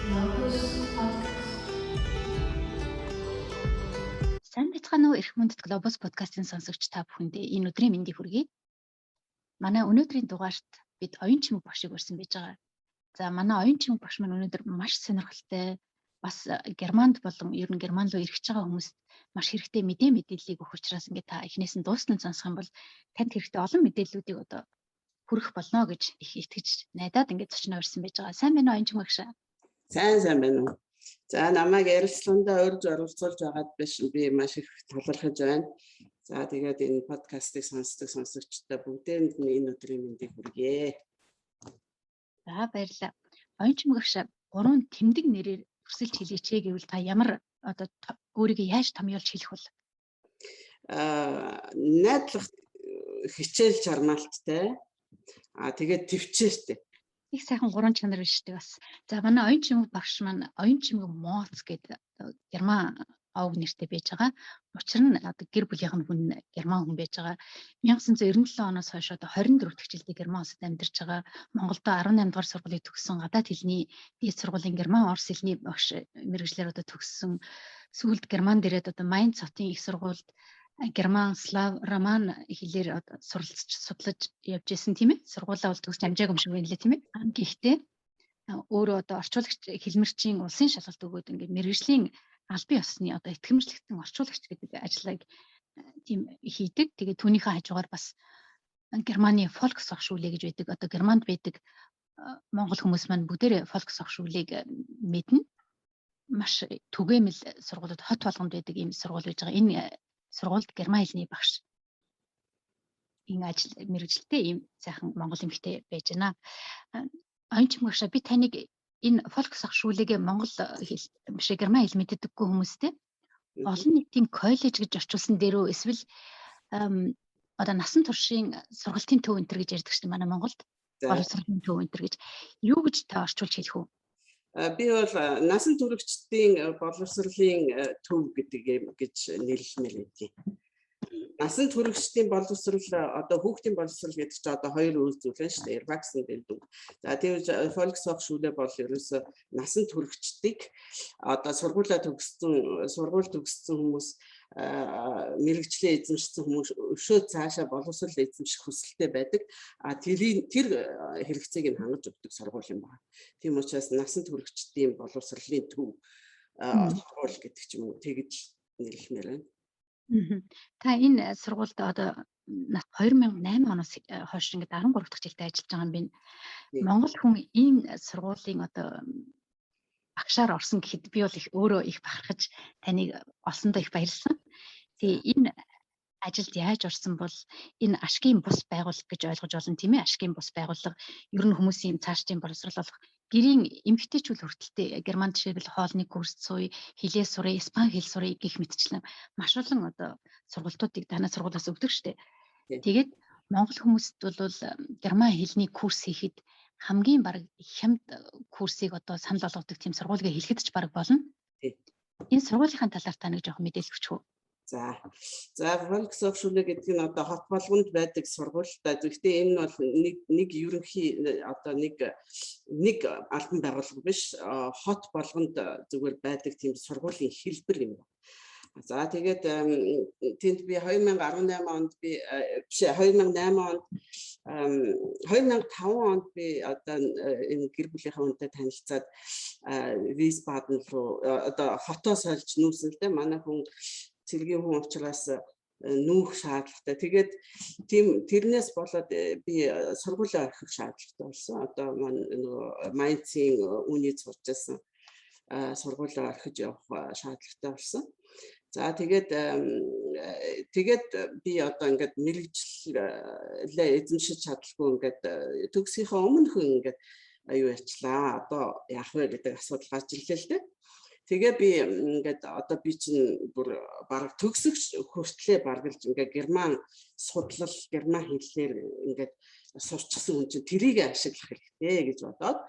Locus Podcast. Сайн байцгаана уу эрх мөндөд Globus podcast-ын сонсогч та бүхэндээ энэ өдрийн мэндийг хүргэе. Манай өнөөдрийн дугаарт бид оюун чимэг багшийг урьсан байж байгаа. За манай оюун чимэг багш маань өнөөдөр маш сонирхолтой бас Германд болон ер нь Герман руу ирэх байгаа хүмүүст маш хэрэгтэй мэдээллийг өгөх учраас ингээд та эхнээс нь дуустал нь сонсох юм бол танд хэрэгтэй олон мэдээллүүдийг одоо хүргэх болно гэж их итгэж найдаад ингээд зочноо урьсан байж байгаа. Сайн байна уу оюун чимэг багш? Сайн байна уу. За намайг ярилцлагандаа урьж оролцуулж байгаад биш би маш их талархаж байна. За тэгээд энэ подкастыг сонсдог сонсогчдод бүгдээнд нь энэ өдрийн мэндийг хүргэе. За баярлалаа. Оюун чимэг багш 3 тэмдэг нэрээр өрсөлж хэлээч гэвэл та ямар одоо өөрийгөө яаж томьёолж хэлэх бол? Найдлах хичээл чармаалттай. Тэгээд төвчээртэй. Их сайхан 3 чанар биш үү бас. За манай оюун чимэг багш маань оюун чимэг Моц гэдэг Герман овг нэртэй байж байгаа. Учир нь одоо гэр бүлийнх нь хүн Герман хүн байж байгаа. 1997 оноос хойш одоо 24 дахь жилдээ Герман улсад амьдарч байгаа. Монголдо 18 дугаар сургуулийг төгссөн, гадаад хэлний дээд сургуулийн Герман орос хэлний багш мэргэжлэр одоо төгссөн. Сүүлд Германд ирээд одоо Майнц хотын их сургуульд Герман, Слав, Роман хэлээр одоо суралцж судлаж явж исэн тийм ээ. Сургуулаа бол төгсч амжаагүй юм шиг байна лээ тийм ээ. Гэхдээ өөрөө одоо орчуулагч хэлмэрчийн улсын шалгалт өгөөд ингээд мэргэжлийн албан ёсны одоо итгэмжлэгтэн орчуулагч гэдэг ажлыг тийм хийдэг. Тэгээд түүнийхээ хажуугаар бас Германы Volkshochschule гэж байдаг. Одоо Германд байдаг монгол хүмүүс маань бүгдээрээ Volkshochschule-г мэднэ. Маш түгээмэл сургуулиуд хот болгонд байдаг ийм сургууль байж байгаа. Энэ сургуульд Герман хэлний багш энэ ажил мэргэжилтэй ийм сайхан монгол эмэгтэй байж байна. Оюун чимэг багш би таныг энэ Volkshochschule-г монгол хэл биш Герман хэл мэддэггүй хүмүүстэй олон нийтийн коллеж гэж орчуулсан дээрөө эсвэл одоо насан туршийн сургалтын төв өнтер гэж ярьдаг шүү дээ манай Монголд. Боловсролын төв өнтер гэж юу гэж та орчуулж хэлэх үү? Би бол насан туршидтын боловсролын төв гэдэг юм гэж нэрлэмээр байдгийг. Насан туршидтын боловсрол одоо хүүхдийн боловсрол гэдэг чинь одоо хоёр үйл зүйлэн шүү дээ. Erwachsen гэдэг. За тэгвэл Volkshochschule бол ерөөсө насан туршидтыг одоо сургууль төгссөн хүмүүс мэргэжлээ эзэмшсэн хүмүүс өшөө цаашаа боловсрол эзэмших хүсэлтэй байдаг. Тэр хэрэгцээг нь хангаж өгдөг сургууль юм байна. Тийм учраас насан туршидтын боловсролын төв сургууль гэдэг ч юм уу тэгж нэрлэмээр байна. Та энэ сургуульд одоо 2008 оноос хойш ингээд 13 дахь жилдээ ажиллаж байгаа юм байна. Монгол хүн энэ сургуулийн одоо багшаар орсон гэхэд би бол өөрөө их бахархаж таныг олсондоо их баярлсан. Тэгээ энэ ажилд яаж орсон бол энэ ашгийн бус байгууллага гэж ойлгож олон тийм ээ. Ашгийн бус байгууллага ер нь хүмүүсийн цаашдын боловсрол болох гэрийн эмэгтэйчүүл хүртэлтэй Германд жишээлбэл хоолны курс суй, хилээ сурыг, испани хэл сурыг гэх мэтчлэн маш олон одоо сургалтуудыг танай сургуулиас өгдөг штеп. Тэгээд монгол хүмүүст бол Герман хэлний курс хийхэд хамгийн баг хямд курсыг одоо санал болгодог тийм сургуулийг хэлэхэд ч баг болно. Энэ сургуулийнхаа талаар та нэг жоохон мэдээлэл өгч үү? За Volkshochschule гэдэг нь одоо хот болгонд байдаг сургууль. Гэхдээ энэ бол нэг ерөнхий одоо нэг албан байгууллага биш. Хот болгонд зүгээр байдаг тийм сургуулийн хэлбэр юм байна. За тэгээд тэнд би 2018 онд 2005 онд би одоо энэ гэр бүлийнхаа хүнтэй танилцаад Wiesbaden руу одоо хотоос олж нүүсэн л дээ. Манай хүн цэргийн хүн учраас нүүх шаардлагатай. Тэгээд тэрнээс болоод би сургуулаа орхих шаардлагатай болсон. Одоо нөгөө Майнцын үнийг сурчсан сургуулаа орхиж явах шаардлагатай болсон. За тэгээд би одоо ингээд мэргэжлээ эзэмшиж чадлаггүй ингээд төгсгийнхаа өмнөхөн ингээд аюу ярьчлаа. Одоо яах вэ гэдэг асуудал гарч ирлээ л дээ. Тэгээ би ингээд одоо би чинь бүр бараг төгсөх хүртлээр баргалж ингээд Герман судлал, Герман хэллэр ингээд сурчсан хүн чинь тэрийг ашиглах хэрэгтэй гэж бодоод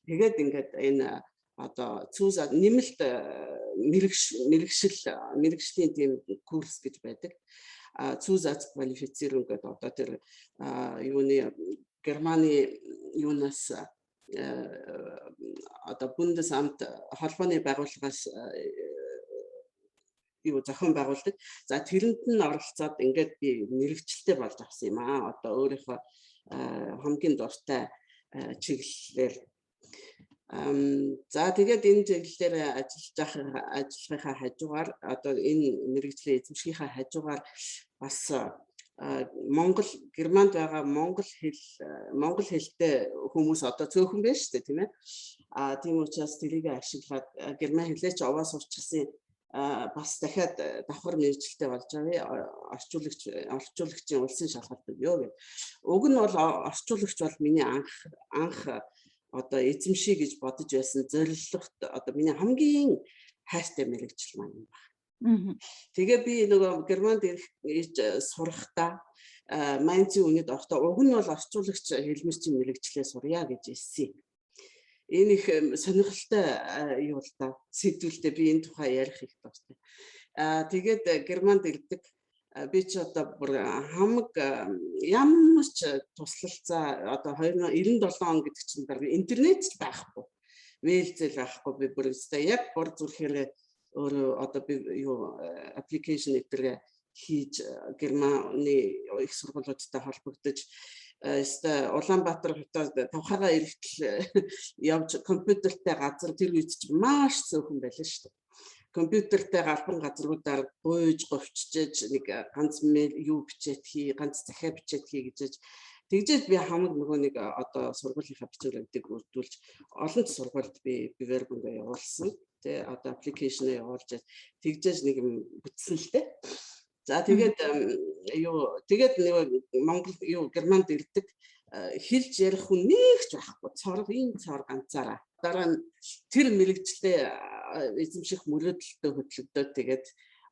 тэгээд ингээд энэ одоо цүүз нэмэлт мэргэжлийн тийм курс гэж байдаг. Цүүз квалифицирунг гэдэг одоо тэр юуны Германы юунаас одоо Bundesamt холбооны байгууллагаас юу зохион байгуулдаг. За тэрэнд нь оролцоод ингээд би мэрэгчлээ болж авсан юм аа. Одоо өөрийнхөө хамгийн дуртай чиглэлээр за тэгээд энэ чиглэлээр ажиллахынхаа хажуугаар одоо энэ мэрэгжлийн эзэмшихийнхаа хажуугаар бас Германд байгаа монгол хэлтэй хүмүүс одоо цөөхөн байна шүү дээ, тийм ээ. Тийм учраас тэрийг ашиглаад герман хэлээ ч овоо сурчсан бас дахиад давхар мэрэгчлээ болж авъя. Орчуулагчийн улсын шалгалт өгөө гэв. Уг нь бол орчуулагч бол миний анх одоо эзэмший гэж бодож байсан зорилгот одоо миний хамгийн хайртай мэрэгжил маань юм байна. Тэгээ би нөгөө Германд ирж сурахдаа Майнцын үнэд орохдоо уг нь бол орчуулагч хэлмэрчийн мэрэгчлээ сурья гэж хэлсэн. Энэ их сонирхолтой юу л да сэдвэлтэй би энэ тухай ярих их дуртай. Тэгээд Германд ирдэг би ч одоо бүр хамаг ямар ч туслалцаа одоо 2097 он гэдэг чинь интернет байхгүй. Вэлзэл байхгүй би бүр яг бор зүрхээрээ өөрөө одоо би юу аппликейшн эдгээр хийж Германы их сургуулиудтай холбогдож Улаанбаатар хотод тавхараа ирэхтэл явж компьютертэй газар тэр үед чинь маш цөөхөн байлаа шүү дээ. Компьютертэй галбан газруудаар гуйж говчжээж нэг ганц юу бичээд хий, ганц захиа бичээд хий гэж тэгжээд би хамаг нөгөө нэг одоо сургуулийнхаа бичвэрүүдийг үрдүүлж олон сургуульд би Bewerbung-аа явуулсан. Тэ одоо аппликейшнээ явуулж тэгжээж нэг юм бүтсэн л дээ. За тэгээд нэг Монгол Германд ирдэг хэлж ярих хүн нэг ч байхгүй. Цор ганцаараа. Дараа нь тэр мэрэгчлээ эзэмших мөрөөдөлтөд хөтлөгдөөд тэгээд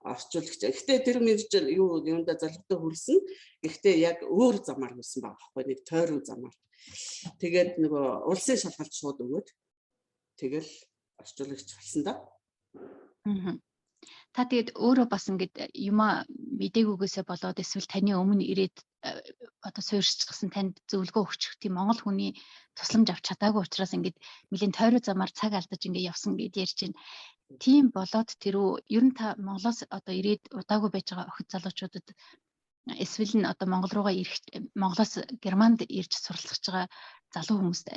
орчуулагч. Гэхдээ тэр мэрэгжил юунда залхуутай хүрсэн. Гэхдээ яг өөр замаар хүрсэн байгаа байхгүй. Нэг тойруу замаар. Тэгээд нөгөө улсын шалгалт шууд өгөөд тэгэл орчуулагч болсон да. Та тэгээд өөрөө бас ингээд юма мдэггүйгээсээ болоод эсвэл таны өмнө ирээд одоо суурьшчихсан танд зөвлөгөө өгчих тийм монгол хүний тусламж авч чадаагүй учраас ингээд нэлийн тойроо замаар цаг алдаж ингээд явсан гэд ярьж байна. Тийм болоод тэрөө ер нь та Монголоос одоо ирээд удаагүй байж байгаа охид залуучуудад эсвэл нь одоо Монгол руугаа Монголоос Германд ирж суралцж байгаа залуу хүмүүст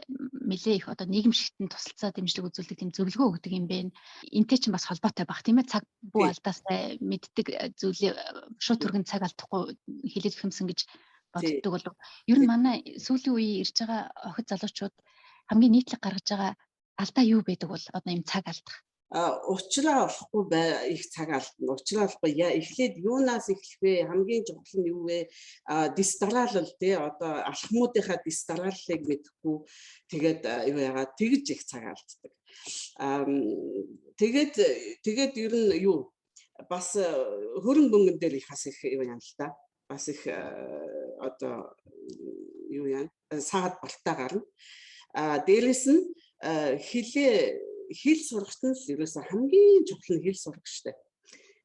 нэлээ их одоо нийгэмшигтэн тусалцаа дэмжлэг үзүүлдэг тийм зөвлөгөө өгдөг юм бэ. Энтэй чинь бас холбоотой баг тийм ээ. Цаг буу алдаасаа мэддэг зүйлээ шууд түргэн цаг алдахгүй хэлээд хэмсэн гэж боддог болов. Ер нь манай сүүлийн үеийн ирж байгаа охид залуучууд хамгийн нийтлэг гаргаж байгаа алдаа юу байдаг бол одоо юм цаг алдах. Учраа олохгүй их цаг алдна. Учраа олохгүй эхлээд юунаас эхлэх вэ? Хамгийн чухал нь юу вэ? Дисталал тий одоо алхмуудынхаа дисталалыг мэдэхгүй тэгээд юу яагаад тэгж их цаг алддаг. Тэгээд ер нь юу бас хөрөнгө мөнгөн дээр их бас их юу юм л да. Бас их одоо юу яа саад балтаа гарна. Дээрээс нь хэл сурахт нь ерөөсө хамгийн чухал нь хэл сурах штэ.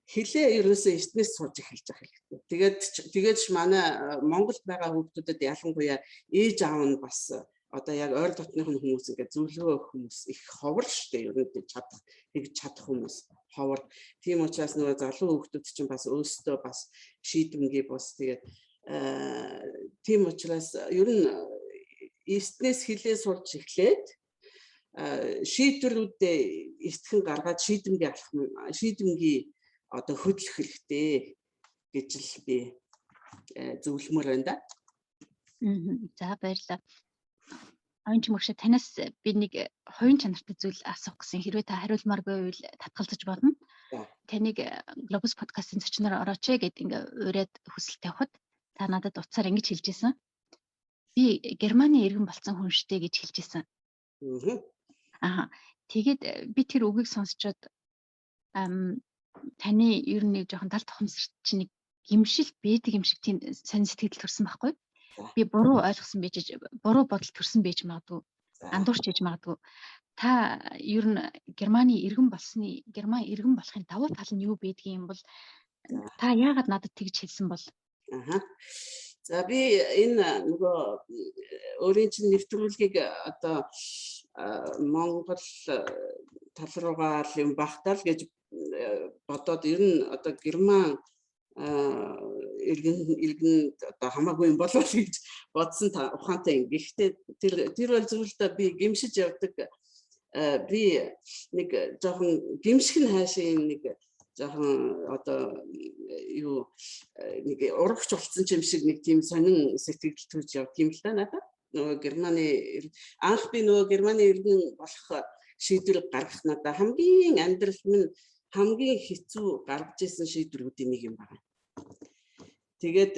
Хэлээ ерөөсө эртнээс сурж эхэлж байгаа хэрэгтэй. Тэгээд манай Монголд байгаа хүүхдүүдэд ялангуяа ээж аав нь бас одоо яг ойр дотных нь хүмүүс ингээд зөвлөгөө өгөх хүмүүс их ховор штэ. Ер нь чадах хүмүүс ховор. Тийм учраас нөгөө залуу хүүхдүүд чинь бас өөрсдөө бас шийдэмгий бос тэгээд тийм учраас ер нь эртнээс хэлээ сурж эхлээд шийдвэрүүдээ эртхэн гаргаад шийдэмгий одоо хөдлөх хэрэгтэй гэж л би зөвлөмөр байна да. За баярлалаа. Оюун мөгшө танаас би нэг хувийн чанартай зүйл асуух гэсэн. Хэрвээ та хариулмаар байвал татгалзаж болно. Таныг Globus podcast-ын зочноор орооч гэдэг ингээ ураад хүсэлт тавихад та надад утсаар ингэж хэлж ирсэн. Би Германы иргэн болсон хүн штэй гэж хэлж ирсэн. Тэгээд би тэр үгийг сонсчоод таны ер нь жоохон тал тухамсарт чинь нэг гимшил бэдэг юм шиг тийм сонь сэтгэл төрсэн байхгүй. Би буруу ойлгосон байж буруу бодол төрсэн байж магадгүй. Андуурч хийж магадгүй. Та ер нь Герман иргэн болохын давуу тал нь юу байдгийг юм бол та яагаад надад тэгж хэлсэн бол? За би энэ нөгөө өөрийн чинь нэвтрүүлгийг одоо Монгол тал руугаа юм багтаал гэж бодоод ер нь одоо Герман иргэн одоо хамаагүй юм болов гэж бодсон ухаантай. Гэхдээ тэр бол зөвлөлтөө би гимшиж явдаг. Би нэг жоохон гимшиг нь хаашийн нэг жоохон одоо юу нэг урагч болсон юм шиг нэг тийм сонин сэтгэл төрж явдаг юм л да надад. Нөгөө Германы анх би нөгөө Германы иргэн болох шийдвэр гаргах надад хамгийн амьдрал минь хамгийн хэцүү гаргаж исэн шийдвэрүүдийн нэг юм байна. Тэгээд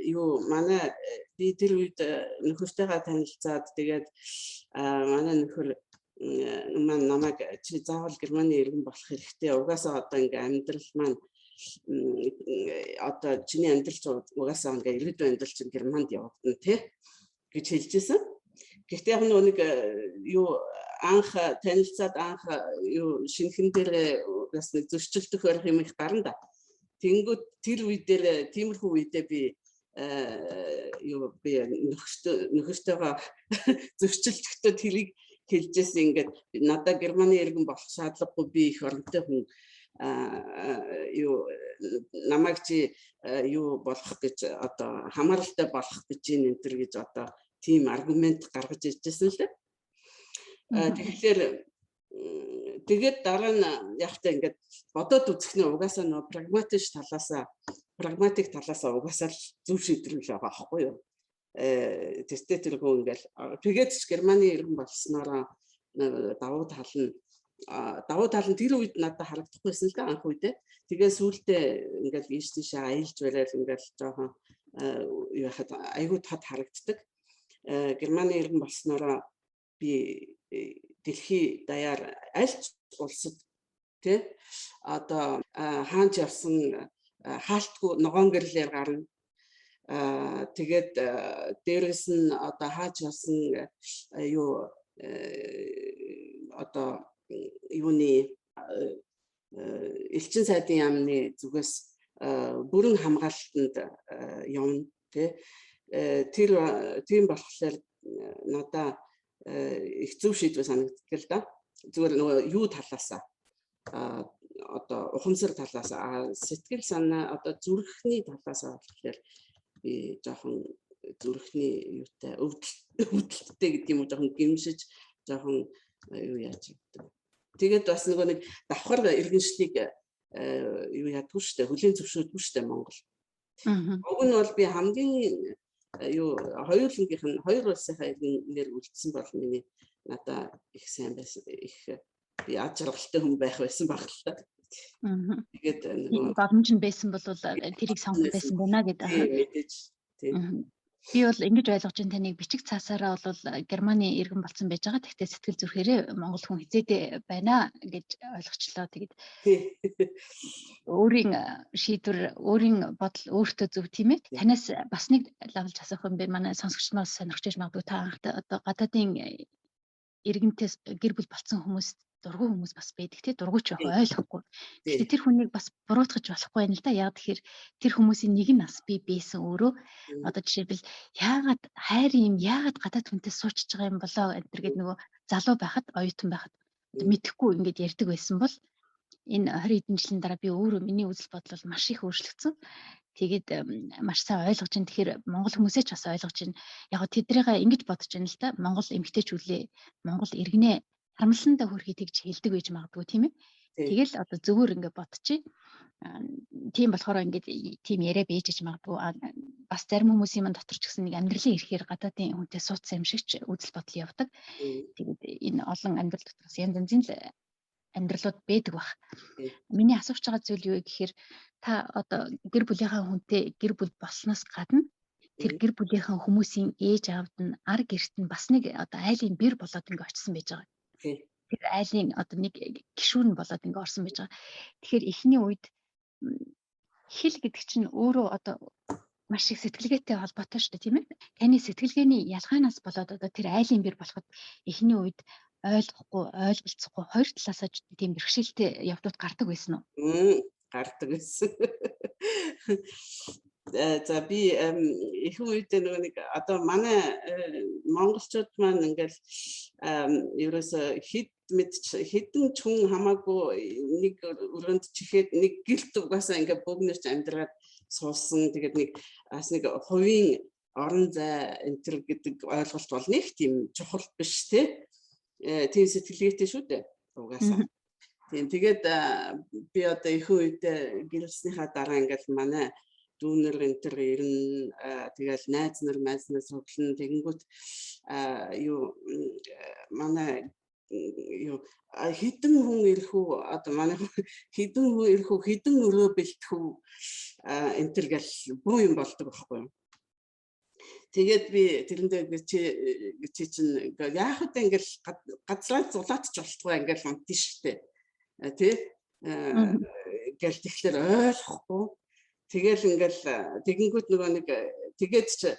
юу манай би тэр үед нөхөртөйгээ танилцаад тэгээд манай нөхөр маань намайг чи заавал Германы иргэн болох хэрэгтэй. Угаасаа одоо ингээ амьдрал маань одоо чиний амьдрал угаасаа ингээ иргэдийн амьдрал чинь Германд явагдана тий гэж хэлжсэн. Гэхдээ яг нэг юу анх танилцаад анх юу шинхэн дээр бас нэг зөрчилдөх байх юм их гарна да. Тэнгүүд тэр үе дээр тиймэрхүү үедээ би юу би нөхөртөйгөө зөрчилдөхдөө тэрийг хэлжсэн ингээд надад Германы иргэн болох шаардлагагүй би их оронтой хүн юу намайг чи юу болох гэж одоо хамааралтай болох гэж энэ төр гэж одоо тийм аргумент гаргаж иржсэн л дээ. Тэгэхээр тэгээд дараа нь явахтаа ингээд бодоод үзэх нь угаасаа нөө прагматик талаасаа угаасаа зөв шийдвэр л байгаа байхгүй юу? Тэстэй тэргүй ингээл тэгээд ч Германы иргэн болсноороо давуу тал нь тэр үед надад харагдахгүйсэн л да анх үедээ. Тэгээд сүүлдээ ингээл ийш тийшээ аялж барайл ингээл жоохон юу хаад айгуу тод харагддаг. Германы иргэн болсноороо би дэлхий даяар аль ч улсад тий одоо хаанч явсан хаалтгүй ногоон гэрлээр гарна. Тэгээд дээрэс нь одоо хаач явсан юу одоо юуны элчин сайдын яамны зүгээс бүрэн хамгаалалтанд явна тий тэр тийм болохоор надаа их зөв шийдвэр санагддаг л да. Зүгээр нөгөө юу талаасаа одоо ухамсар талаасаа сэтгэл санаа одоо зүрхний талаасаа болохоор би жоохон зүрхний юутай өвдөлттэй гэдэг юм уу жоохон гимшиж жоохон юу яаж гэдэг. Тэгээд бас нөгөө нэг давхар иргэншлийг юу ядгүй штэ хөлийн зөвшөөрдгүй штэ Монгол. Уг нь бол би хамгийн юу хоёр улсынхаа иргэнээр үлдсэн бол миний надаа их сайн байсан их би аж аргалтай хүн байх байсан баг л та. Тэгээд боломж нь байсан бол тэрийг сонгох байсан байна гэдэг. Мэдээж тийм. Би бол ингэж ойлгож байна таныг бичиг цаасаараа бол Германы иргэн болсон байж байгаа. Тэгтээ сэтгэл зүрхээрээ Монгол хүн хизээдээ байна гэж ойлгочлоо. Тэгээд өөрийн шийдвэр, өөрийн бодол өөртөө зөв тийм ээ. Танаас бас нэг лавлж асуух юм бэ. Манай сонсогч маань сонирхож магадгүй та анхтай одоо гадаадын иргэнтэй гэр бүл болсон хүмүүс дургүй хүмүүс бас байдаг тий дургуйч байх ойлгохгүй. Гэхдээ тэр хүнийг бас буруутгаж болохгүй юм л да. Яг тэгэхээр тэр хүмүүсийн нэг нь бас би байсан өөрөө. Одоо жишээлбэл яагаад хайр юм яагаад гадаад хүнтэй суучж байгаа юм болоо гэдэг нөгөө залуу байхад оюутан байхад мэдэхгүй ингээд ярьдаг байсан бол энэ 20 хэдэн жилийн дараа би өөрөө миний үзэл бодол маш их өөрчлөгдсөн. Тэгээд маш сайн ойлгож байна. Тэгэхээр Монгол хүмүүсээ ч бас ойлгож байна. Яг тэдрийгээ ингэж бодож байна л да. Монгол эмэгтэйчүүлээ Монгол иргэнэ харамлалтаа хөрхий тэгж хэлдэг байж магадгүй тийм ээ. Тэгэл одоо зөвөр ингэ бодчих. Тийм болохоор ингээд тийм яриа бийжж магадгүй. Бас зарим хүмүүсийн мань дотор ч гэсэн нэг амьдралын ирэхээр гадаадын хүнтэй суудсан юм шиг ч үзэл бодол явдаг. Тэгээд энэ олон амьдрал дотроос янз янзын амьдралууд байдаг бах. Миний асууж байгаа зүйл юу гэхээр та одоо гэр бүлийнхаа хүнтэй гэр бүл болсноос гадна тэр гэр бүлийнхаа хүмүүсийн ээж аавд нь ар гэрт нь бас нэг одоо айлын бэр болоод ингэ очсон байж байгаа. Тэр айлын одоо нэг гишүүн болоод ингэ орсон байж байгаа. Тэгэхээр эхний үед хэл гэдэг чинь өөрөө одоо маш их сэтгэлгээтэй холбоотой шүү дээ тийм ээ. Таны сэтгэлгээний ялгаанаас болоод одоо тэр айлын бэр болоход эхний үед ойлгохгүй, ойлголцохгүй хоёр талаасаа тийм бэрхшээлтэй явдлууд гардаг байсан уу? Гардаг байсан. За би их үед нэг одоо манай монголчууд маань ингээл ерөөсө хэдэн ч хүн хамаагүй нэг өрөөнд чихээд нэг гэлт угаасаа ингээ бөгнөрч амьдраад суусан. Тэгээд нэг бас нэг хувийн орон зай энтер гэдэг ойлголт бол нэг тийм чухал биш те. Тийм сэтгэлгээтэй шүү дээ. Угаасаа. Тийм тэгээд би одоо их үед гэрэлснийхаа дараа ингээл манай дүүнер энтер ирнэ тэгэл найз нар суглан тэгэнгүүт юу манай юу хідэн хүн ирэх үү одоо манай хідэн хүн ирэх үү хідэн өрөө бэлтэх үү энтер гэл бүх юм болдог байхгүй юу. Тэгээд би тэрэндээ чи чинь яах вэ ингээл газраа зулаатч болтгоо ингээл унтна штэ тий гэл тэгэхээр ойлгохгүй. Тэгэл ингээл тэгэнгүүт нөгөө нэг тэгээд ч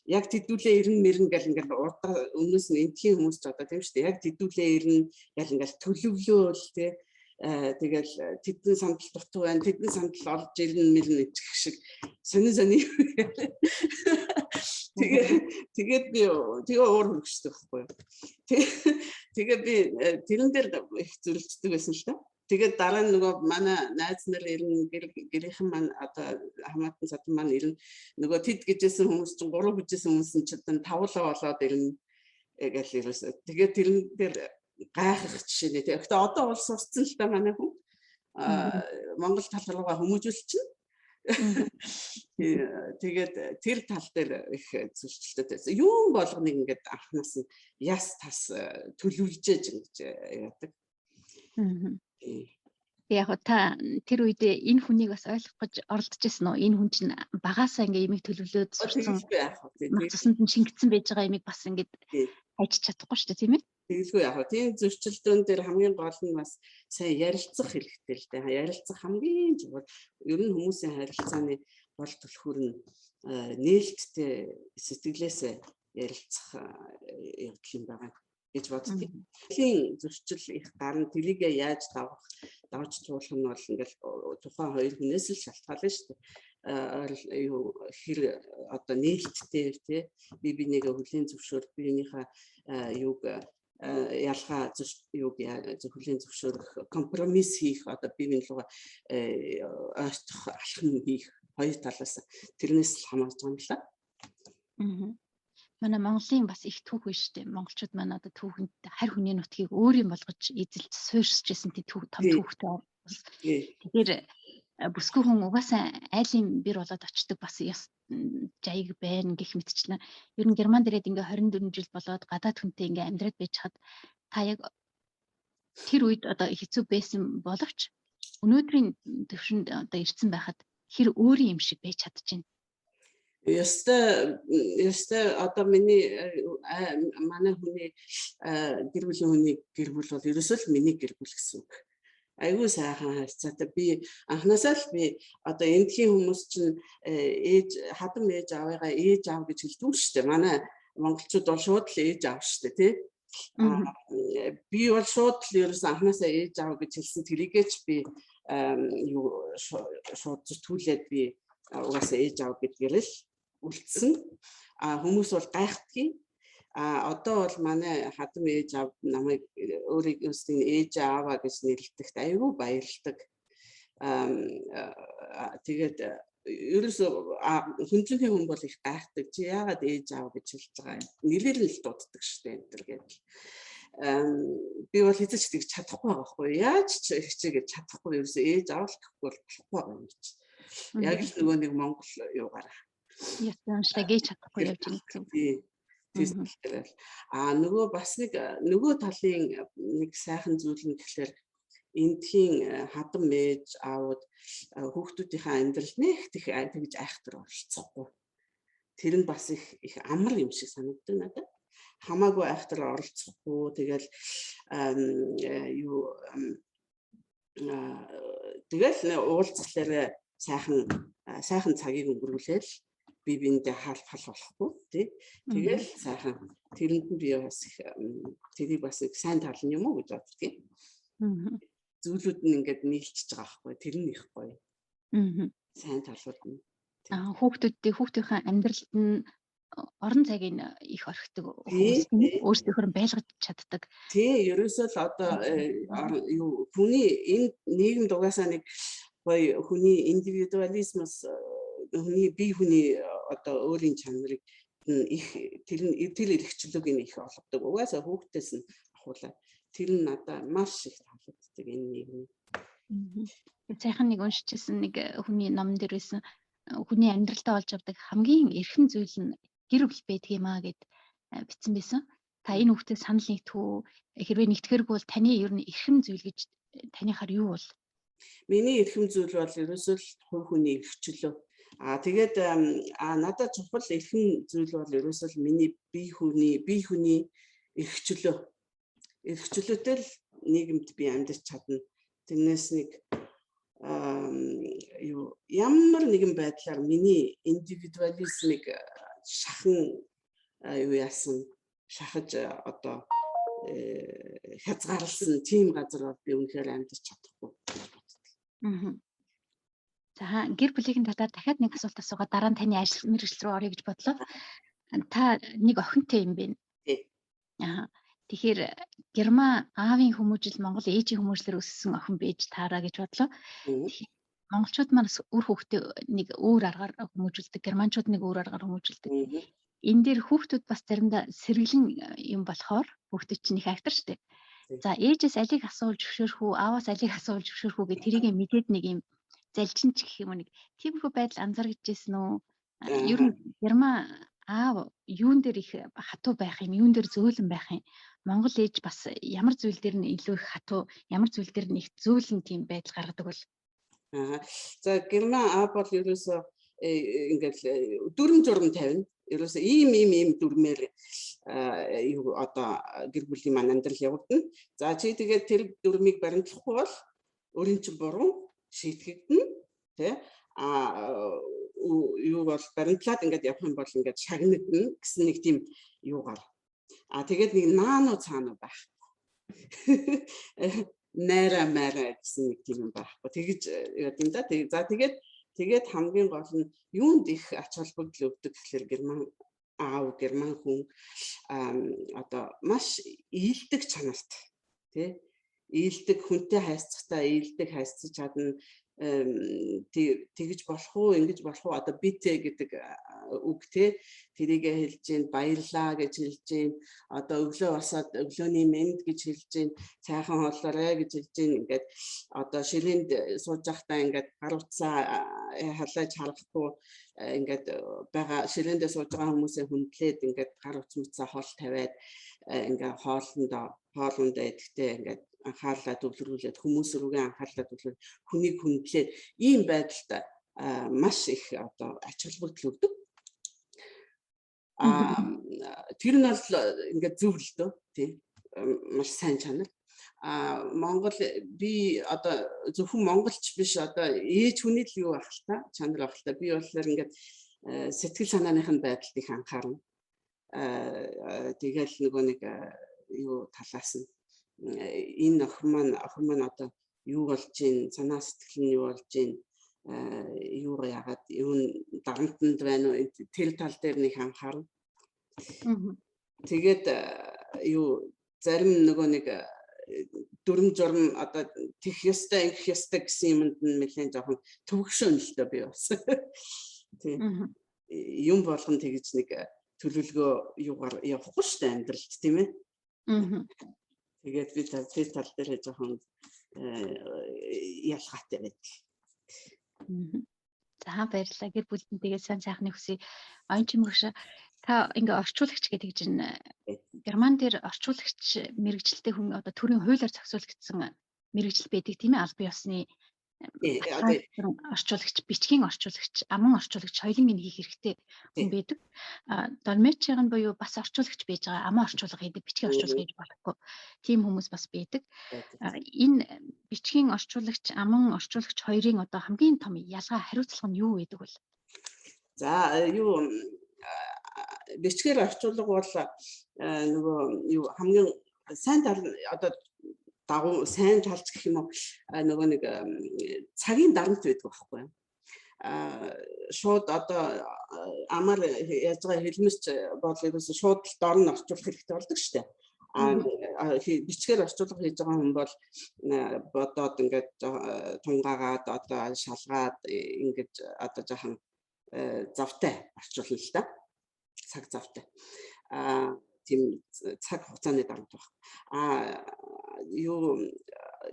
яг тэдүүлээ ирнэ мэрнэ гэл ингээл урдаа өмнөөс нь энтхийн хүмүүс ч одоо тийм шүү дээ. Яг тэдүүлээ ирнэ гэл ингээл төлөвлөөл тий. Тэгэл тэдэн сандал дутуу байна. Тэдэн сандал олж ирнэ мэрнэ гэх шиг сони. Тэгээд би тэгээ уур хөргөжтэй байхгүй. Тэгээ би тэрэн дээр их зүрхэлцдэг байсан л та. Тэгээд дараа нь нөгөө манай найз нар ирнэ гэрийнхэн маань одоо хамаатан садан маань ирнэ нөгөө тэд гэжсэн хүмүүс чинь 3 гэжсэн хүмүүс нь ч одоо тавлаа болоод ирнэ гэл ерөөсөө тэгээд тэрэн дээр гайхах жишээ нэ тэгээд одоо бол сурцсан л та манай хүн Монгол тал руугаа хүмүүжүүлчихнэ. Тэгээд тэр тал дээр их зөрчилтэй байсан. Юун болгоныг ингээд анханаас нь яс тас төлөвлөж ингэж яадаг. Яг та тэр үед энэ хүнийг бас ойлгох гэж оролдож байсан уу? Энэ хүн чинь багаасаа ингээ ямиг төлөвлөөд сурсан. Цуснд нь шингэсэн байж байгаа ямиг бас ингээд хайж чадахгүй шүү дээ, тийм ээ? Тэгэлгүй яг тийм зөрчилдөөн дээр хамгийн гол нь бас сайн ярилцах хэрэгтэй л дээ. Ярилцах хамгийн чухал. Ер нь хүмүүсийн харилцааны бол түлхүүр нь нээлттэй сэтгэлээсээ ярилцах явдал юм байна гэж боддог. Тэлийн зөрчил их гарна тэлийгээ яаж давж туулах нь бол ингээл тухайн хоёр хүнээс л шалтгаална шүү дээ. Юу хэр одоо нээлттэй тий бинийгээ хүлийн зөвшөөрөх биенийхээ юуг ялгаа юуг зөвхөн зөвшөөрөх компромисс хийх одоо бие биенийгээ ойртох алхам хийх хоёр талаас тэрнээс л хамаарч байгаа юм л. Манай Монголын бас их түүх биш үү? Монголчууд маань одоо түүхэнд харь хүний нутгийг өөр юм болгож эзэлж суурьшижсэн тийм том түүхтэй. Тэгэхээр бүсгүй хүн угаасаа айлын бэр болоод очдог бас яс жаяг байна гэх мэтчлэн ер нь Германд ирээд ингээ 24 жил болоод гадаад хүнтэй ингээ амьдраад байж хад та яг тэр үед одоо хэцүү байсан боловч өнөөдрийн төвшөнд одоо ирсэн байхад хэр өөрийн юм шиг байж чадчихэв. Яста одоо манай хүний гэр бүлийн хүний гэр бүл бол ерөөсөө л миний гэр бүл гэсэн үг. Айгуу сайхан харьцаатай би анхнаасаа л би одоо эндхийн хүмүүс чинь хадам ээж аваагаа ээж аав гэж хэлдэг шүү дээ. Манай монголчууд бол шууд л ээж аав шүү дээ тий. Би бол шууд л ерөөсөө анхнаасаа ээж аав гэж хэлсэн тэрийгээч би шууд зүтгүүлээд би угаасаа ээж аав гэдгээр л үлдсэн. Хүмүүс бол гайхдгийг. Одоо бол манай хадам ээж аав намайг өөрийнхөө ээж ааваа гэж нэрлэхэд аюу баярлдаг. Тэгээд ерөөсөө хүндрэнгийн хүн бол их гайхдаг. Чи яагаад ээж аав гэж хэлж байгаа юм? Нэлээд л дууддаг шүү дээ энэ төр гэдэг. Би бол хэзээ ч тэгж чадахгүй байгаа хгүй. Яаж ч хичээгээд чадахгүй ерөөсөө ээж аав гэхгүй болохгүй юм чи. Яг л нөгөө нэг Монгол юугаар. Ястан шлагэж чадахгүй явж байгаа. Нөгөө бас нөгөө талын нэг сайхан зүйл нь тэгэхээр эндхийн хадам ээж аауд хүүхдүүдийнхээ амьдрал нэг тэгж айхтар оролцоогүй. Тэр нь бас их амар юм шиг санагддаг надад. Хамаагүй айхтар оролцохгүй тэгэл тэгэл уулзахлаараа сайхан цагийг өнгөрүүлээл би биендээ хал болохгүй тий. Тэгэл сайхан тэрэнд нь би бас тэрийг бас сайн тал нь юм уу гэж боддгийг. Зүйлүүд нь ингээд нийлчихэж байгаа байхгүй. Тэр нь их гоё. Сайн талууд нь Хүүхдийнхээ амьдралд нь орон цагийг их орхидог хүмүүс тийм үү? Өөрсдийнхөө байлгаж чаддаг. Тий, ерөөсөө л одоо юу хүний энэ нийгэмд угаасаа нэг гоё хүний индивидуализмус хүний бие хүний одоо өөрийн чанарыг их тэр эрхчлөлийг нь их олгодог. Угаасаа хүүхдээс нь ахуулаад тэр нь надад маш их таалагддаг энэ нийгэм. Сайхан нэг уншижсэн нэг хүний ном дээрээс хүний амьдралдаа олж авдаг хамгийн эрхэм зүйл нь гэр бүл байдаг юм аа гэд бичсэн байсан. Та энэ хүүхдэд санал нэгтгэв. Хэрвээ нэгтгэхэргүй бол таны ер нь эрхэм зүйл гэж танихаар юу бол? Миний эрхэм зүйл бол ерөөсөө л хувь хүний эрхчлөө. Тэгээд надад чухал эрхэм зүйл бол ерөөсөө л миний бие хүний эрхчлөө. Эрхчлөөтэй л нийгэмд би амьдарч чадна. Тэрнээс нэг ямар нэгэн байдлаар миний индивидуализмыг шахан шахаж одоо хязгаарласан тийм газар бол би үнэхээр амьдарч чадахгүй. За гэр бүлийн талаар дахиад нэг асуулт асуугаад дараа нь таны ажил мэргэжил рүү орё гэж бодлоо. Та нэг охинтой юм байна. Тэгэхээр Герман аавын хүмүүжил Монгол ээжийн хүмүүжлэр өссөн охин байж таараа гэж бодлоо. Монголчууд манаас үр хүүхдээ нэг өөр аргаар хүмүүжүүлдэг, германчууд нэг өөр аргаар хүмүүжүүлдэг. Энэ дээр хүүхдүүд бас заримдаа сэргэлэн юм болохоор хүүхдүүд чинь их актер штэ. За ээжээс алийг асуулж зөвшөөрөх үү, ааваас алийг асуулж зөвшөөрөх үү гэх тэрийг мэдээд нэг юм залжинч гэх юм уу нэг тиймэрхүү байдал анзаарчихсэн үү? Ер нь Герман аав юун дээр их хатуу байх юм, юун дээр зөөлөн байх юм. Монгол ээж бас ямар зүйл дээр нь илүү их хатуу, ямар зүйл дээр нь их зөөлөн тийм байдал гаргадаг бол. За Герман аав бол ерөөсөө ингээл дүрм журм тавина. Ерөөсөө ийм дүрмээр юу одоо гэр бүлийн маань амьдрал явагдана. За чи тэгээд тэр дүрмийг баримтлахгүй бол өөрийн чинь буруу шийтгэгдэнэ. Тэ юу бол баримтлаад ингээд явах юм бол ингээд шагнагдана гэсэн нэг тийм юугаар. Тэгээд нэг наано цаана байх. Найра гэсэн нэг тийм юм байхгүй. Тэгэж юм да. За тэгээд хамгийн гол нь юунд их ач холбогдол өгдөг гэхээр Герман хүн одоо маш ийдэг чанарт тий ийдэг хүнтэй хайрцагтай ийдэг хайрцаж чадна тэгж болох уу ингэж болох уу одоо битээ гэдэг үг тий тэрийгэ хэлж гин баярлаа гэж хэлж гин одоо өглөө босоод өглөөний мэнд гэж хэлж гин цайхан хооллоорой гэж хэлж гин ингээд одоо ширээнд сууж байхдаа ингээд гар утсаа халааж харахгүй ингээд байгаа ширээндээ сууж байгаа хүмүүсээ хүндлээд ингээд гар утас муцаа хоол тавиад ингээд хоолундаа идэхдээ ингээд анхаарлаа төвлөрүүлээд хүмүүс рүүгээ анхаарлаа төвлөрүүлээд хүнийг хүндлээд ийм байдалд маш их одоо ач холбогдол өгдөг. Тэр нь бол ингээд зөв л дөө тий маш сайн чанар. Монгол би одоо зөвхөн монголч биш одоо ээж хүний л юу байх л та чанар байх л та би болохоор ингээд сэтгэл санааныхын байдалд их анхаарна. Тэгэл нөгөө нэг юу талаас нь энэ охин маань одоо юу болж гин санаа сэтгэл нь юу болж гин юу яагаад юу дарамтнд байна уу тэр тал дээр нэг анхаарна. Тэгээд юу зарим нөгөө нэг дүрм журм одоо тех ёстой ингэх ёстой гэсэн юмд нь нэлээд жоохон төвөгшөөн л доо би бас. Тийм. Юм болгон тэгж нэг төлөвлөгөө юугаар явахгүй шүү дээ амьдралд тийм ээ. Тэгээд би тэр тал дээр жоохон ялгаатай байдаг. За баярлалаа гэр бүлтэнтэйгээ сайн сайхны хүсье. Оюун мөрш та ингээ орчуулагч гэдэг чинь Герман дээр орчуулагч мэрэгчлэлтэй хүн одоо төрийн хуулиар зохицуулагдсан мэрэгжил байдаг тийм ээ аль бие усны орчуулагч, бичгийн орчуулагч, аман орчуулагч хоёуланг нь хийх хэрэгтэй хүн байдаг. Долмечийн буюу бас орчуулагч байж байгаа, аман орчуулга хийдэг, бичгийн орчуулга хийж болохгүй. Тийм хүмүүс бас байдаг. Энэ бичгийн орчуулагч, аман орчуулагч хоёрын одоо хамгийн том ялгаа хариуцлага нь юу байдаг вэ? За юу бичгээр орчуулга бол нөгөө юу хамгийн сайн тал одоо дагуу сайн талч гэх юм уу нөгөө нэг цагийн дарамт байдаг байхгүй юу? шууд одоо амар яаж байгаа хэлмэрч бол ерөөсө шууд дор нь орчуулах хэрэгтэй болдог шүү дээ. Бичгээр орчуулга хийж байгаа хүн бол бодоод ингээд тунгаагаад одоо шалгаад ингээд одоо жоохон завтай орчуулна л да. Цаг завтай. Тийм цаг хугацааны дарамт баг. Юу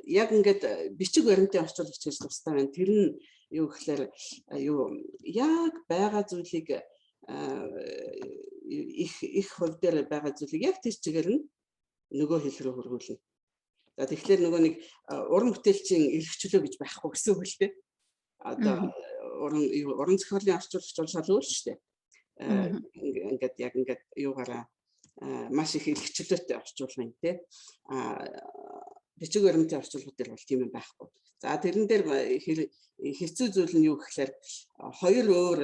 яг ингээд бичиг баримтын орчуулагч гэж тустай байна. Тэр нь юу гэхээр юу яг байгаа зүйлийг их хувь дээр байгаа зүйлийг яг тэр чигээр нь нөгөө хэл рүү хөрвүүлнэ. За тэгэхээр нөгөө нэг уран бүтээлчийн эрхчлөө гэж байхгүй гэсэн үг л дээ. Одоо уран зохиолын орчуулагч бол шал өөр шүү дээ. Ингээд яг ингээд юугаараа маш их эрхчлөөтэй орчуулна тий. Бичиг баримтын орчуулгууд дээр бол тийм юм байхгүй. За тэрэн дээр хэцүү зүйл нь юу гэхээр хоёр өөр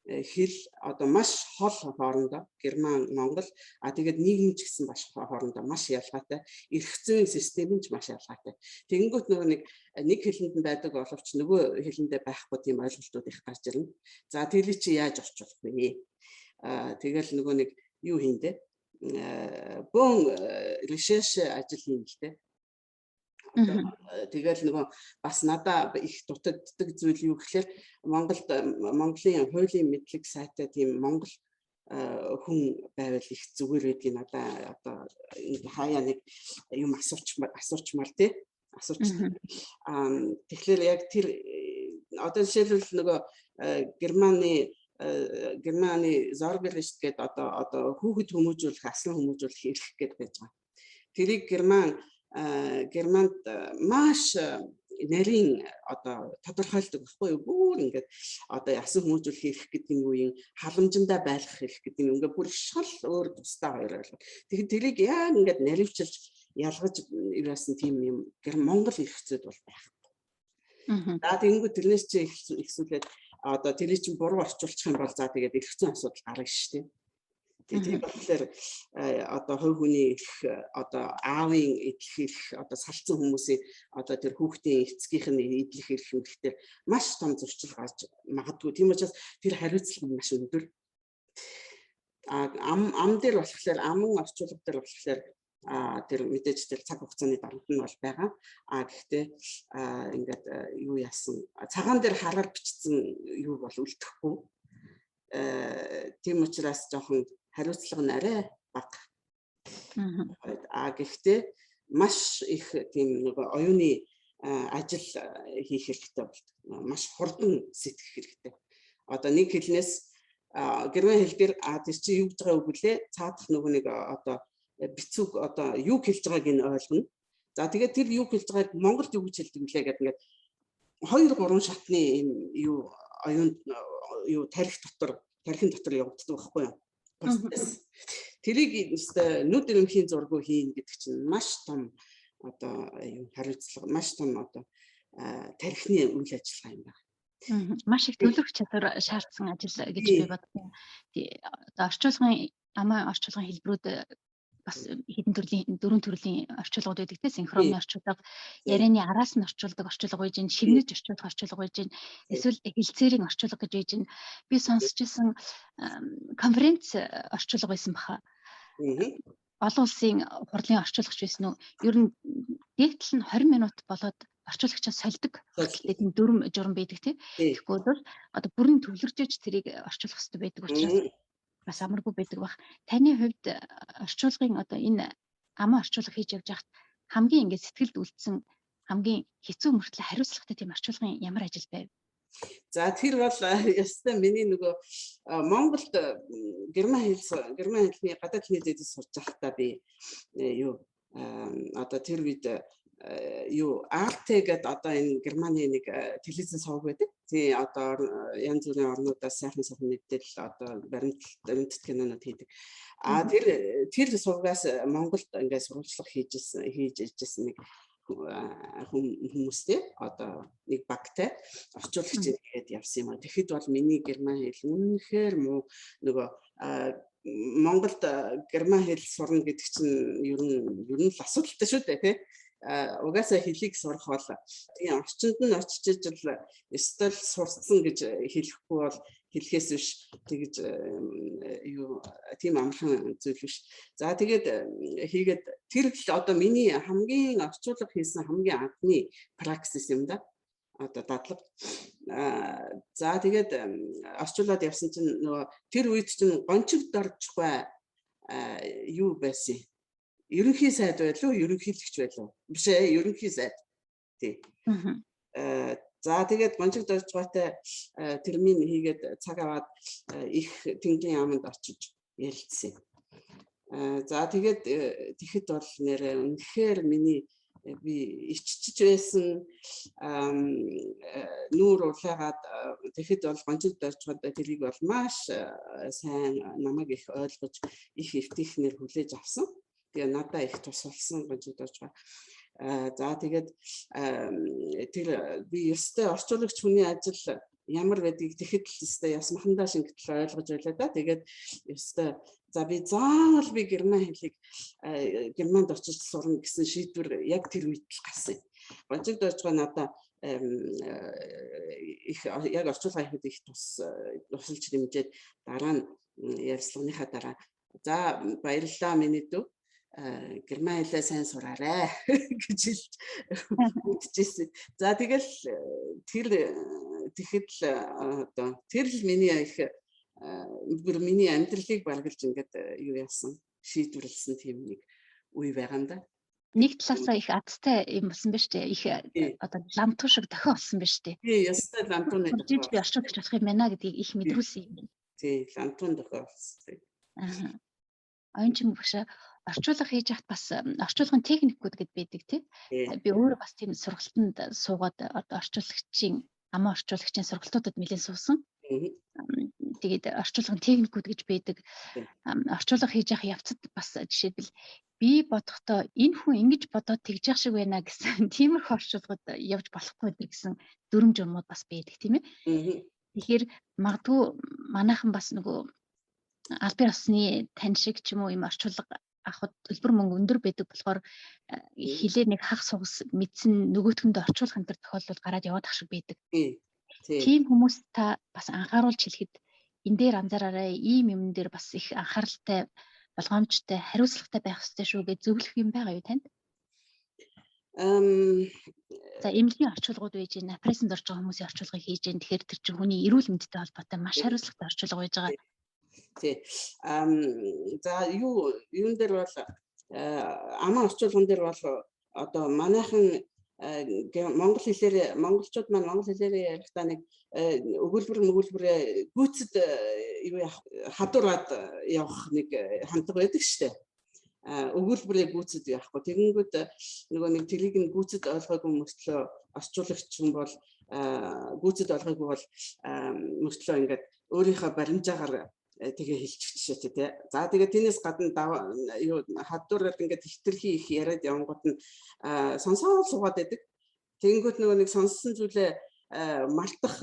хэл одоо маш хол хоорондоо герман монгол тэгээд нийгэм ч гэсэн маш хоорондоо маш ялгаатай эрх зүйн систем нь ч маш ялгаатай. Тэгэнгүүт нөгөө нэг хэлэнд байдаг боловч нөгөө хэлэндээ байхгүй тийм ойлголтууд их гарч ирнэ. За тэрийг чи яаж орчуулах вэ? Тэгэл нөгөө нэг юу хийндэ? Бон research ажил хийн л дээ. Тэгэл нөгөө бас надаа их дутагддаг зүйл юу гэхээр Монголын хуулийн мэдлэг сайтай тийм монгол хүн байвал их зүгээр байдгийг надаа одоо хаяа нэг юм асуучмаар тий асууч. Тэгэхээр яг тэр одоо жишээлбэл нөгөө Германы Зоргелист гэдэг одоо хүүхэд хүмүүжүүлэх аслан хүмүүжүүлэх эрх гэдэг байж байгаа. Тэрийг Германд маш нарийн одоо тодорхойлдог байхгүй юу? Бүр ингээд одоо ясан хүмүүжүүлэх эрх гэдэг нь юу юм? Халамжиндаа байлгах эрх гэдэг нь ингээд бүр шал өөр тустай хоёр ойлголт. Тэгэхээр тэрийг яг ингээд наривчилж ялгаж ирсэн тийм юм Монгол эрх зүйд бол байхгүй. За тэгэнгүүт тэрнээс чи ихсүүлээд одоо тэрийг чинь буруу орчуулчих юм бол за тэгээд эрх зүйн асуудал гарна шүү дээ. Тийм болохоор одоо хувь хүний эрх одоо аавын эдлэх эрх одоо салцсан хүмүүсийн одоо тэр хүүхдийн эцгийнх нь эдлэх эрх хэрэгтэй маш том зөрчил гарч магадгүй. Тийм учраас тэр хариуцлага маш өндөр. Ам дээр болохоор аман орчуулга дээр болохоор тэр мэдээж тэр цаг хугацааны дарамт нь бол байгаа. Гэхдээ ингээд юу яасан цагаан дээр хараар бичсэн юу бол үлдэхгүй. Тийм учраас жоохон хариуцлага нь арай бага. Гэхдээ маш их тийм нэг оюуны ажил хийх хэрэгтэй болдог. Маш хурдан сэтгэх хэрэгтэй. Одоо нэг хэлнээс герман хэл дээр тэр чи юу гэж байгаа үг үлээ цаадах нөгөө нэг одоо бицүүг одоо юу хэлж байгааг нь ойлгоно. За тэгээд тэр юу хэлж байгааг Монголд юу гэж хэлдэг вүлээ гэдэг ингээд 2-3 шатны юу оюунд юу тархин дотор явагддаг байхгүй юу? Тэрийг нүд ирэмхийн зургуу хийн гэдэг чинь маш том одоо юу хариуцлага маш том одоо тархины үйл ажиллагаа юм байна. Маш их төлөвлөх чадвар шаардсан ажил гэж би бодсон. Одоо орчуулгын хэлбэрүүд бас хэдэн төрлийн 4 төрлийн орчуулгууд байдаг те синхронны орчуулга, ярианы араас нь орчуулдаг орчуулга байж, шивнэж орчуулах орчуулга байж, эсвэл хэлцээрийн орчуулга гэж байж, би сонсч ирсэн конференц орчуулга байсан баха. Олон улсын хурлын орчуулагч байсан уу? Ер нь дээдл нь 20 минут болоод орчуулагчаа сольдог. Тэгээд дүрм журам байдаг те. Тэгэхгүй бол одоо бүрэн төвлөрж иж тэрийг орчуулах хэрэгтэй байдаг учраас бас амаргүй байдаг бах. Таны хувьд орчуулгын одоо энэ аман орчуулга хийж явж байхад хамгийн ингээд сэтгэлд үлдсэн хамгийн хэцүү мөртлөө хариуцлагатай тийм орчуулгын ямар ажил байв? За тэр бол ястаа миний нөгөө Монголд герман хэлний гадаад хэлний дэд сурч байхдаа би юу одоо тэр үед юу Arte гэдэг одоо энэ Германы нэг телевизэн сувг байдаг. Тий одоо янз бүрийн орнуудаас сайхан мэдээлэл одоо баримт кинонод хийдэг. Тэр сувгаас Монголд ингээд сурвалжлага хийж ижсэн нэг хүмүүстэй одоо нэг багтай орчуулагч хийгээд явсан юм аа. Тэгэхэд бол миний герман хэл үнэхээр муу нөгөө Монголд герман хэл сурна гэдэг чинь ер нь л асуудалтай шүү дээ тий. Угаасаа хэлийг сурах бол тийм орчинд нь очиж ижил стил сурсан гэж хэлэхгүй бол хэлхээс биш тэгж юу тийм амархан зүйл биш. За тэгээд хийгээд тэр л одоо миний хамгийн орчуулга хийсэн хамгийн анхны праксис юм да. Одоо дадлага. За тэгээд орчуулад явсан чинь нөгөө тэр үед чинь гончиг доржгүй юу байсан. Ерөнхий сайд байлуу, ерөнхийлөгч байлуу. Биш ээ, ерөнхий сайд. Тий. За тэгээд гончиг доржгүйтэй тэрмийн хийгээд цаг аваад их тэнгисийн яамд очиж ярилцсан. За тэгээд тэгэхэд бол нэрээ үнэхээр миний би иччиж байсан нүүр улаагаад тэгэхэд бол гончиг доржгойд тэрийг бол маш сайн намайг их ойлгож их эвтихнэр хүлээж авсан. Тэгээ надад их тус болсон гончиг доржгой. За тэгээд тэр би ёстой орчуулагч хүний ажил ямар гэдгийг тэгэхэд л ёстой ясмахандаа шингэтэл ойлгож байлаа да. Тэгээд ёстой за би заавал би герман хэлийг германд очиж сурна гэсэн шийдвэр яг тэр үед л гарсан. Гончиг доржгой надад их яг орчуулга хийхэд их тусалж дэмжиж дараа нь ярилцлагынхаа дараа за баярлалаа миний дүү герман хэлээ сайн сураарай гэж хэлж үтчихсэн. За тэгэл тэгэхэд л одоо тэр л миний их бүр миний амьдралыг баргалж ингээд юу яасан шийдвэрлсэн тийм нэг үе байгаа юм да. Нэг талаасаа их адтай юм болсон ба штэ. Их одоо ламтуу шиг дохио болсон ба штэ. Тий, ястай ламтуу нэг дохио. Би орчуулагч болох юм байна гэдгийг их мэдрүүлсэн юм. Тий, ламтуу дохио болсон. Оюун багш орчуулга хийж яхад бас орчуулгын техникүүд гэд байдаг тий. Би өөрөө бас тийм сургалтанд суугаад орчуулагчийн амаа орчуулагчийн сургалтуудад нэлээд суусан. Тэгээд орчуулгын техникүүд гэж байдаг. Орчуулга хийж явах явцад бас жишээлбэл би бодохдоо энэ хүн ингэж бодоод тэгж явах шиг байна гэсэн тиймэрхүү орчуулгад явж болохгүй гэсэн дүрм журмууд бас байдаг тийм ээ. Тэгэхээр магадгүй манайхан бас нөгөө албан ёсны тань шиг ч юм уу юм орчуулга авахд төлбөр мөнгө өндөр байдаг болохоор хилээ нэг хаг сугас мэдсэн нөгөөтгөндөө орчуулах энэ төр тохиолдол гараад яваад ах шиг байдаг. Тийм хүмүүс та бас анхааруулж хэлэхэд энэ дээр анзаараарай, ийм юм дээр бас их анхааралтай болгоомжтой хариуцлагатай байх хэрэгтэй шүү гэж зөвлөх юм байгаа юу танд? За эмнэлгийн орчуулгууд байж гэн, апрессанд орж байгаа хүмүүсийн орчуулгыг хийж гэн. Тэгэхээр тэр чинь хүний эрүүл мэндэд холбоотой маш хариуцлагатай орчуулга байж байгаа. Тий. За юун дээр бол амаа орчуулган дээр бол одоо манайхан монгол хэлээр монголчууд маань монгол хэлээр ярихдаа нэг өгүүлбэрээ гүйцэд юу хадуураад явах нэг хандлага байдаг шүү дээ. Өгүүлбэрээ гүйцэд явахгүй. Тэгэнгүүт нөгөө нэг тэрийг нь гүйцэд ойлгоогүй мөртлөө орчуулагч хүн бол гүйцэд ойлгоогүй бол мөртлөө ингээд өөрийнхөө баримжаагаар тэгээ хэлчихчихээ тий. За тэгээ тэрнээс гадна юу хадуураад ингээд хитрхи их яриад явангууд нь сонсоод суугаад байдаг. Тэгэнгүүт нөгөө нэг сонссон зүйлээ мартах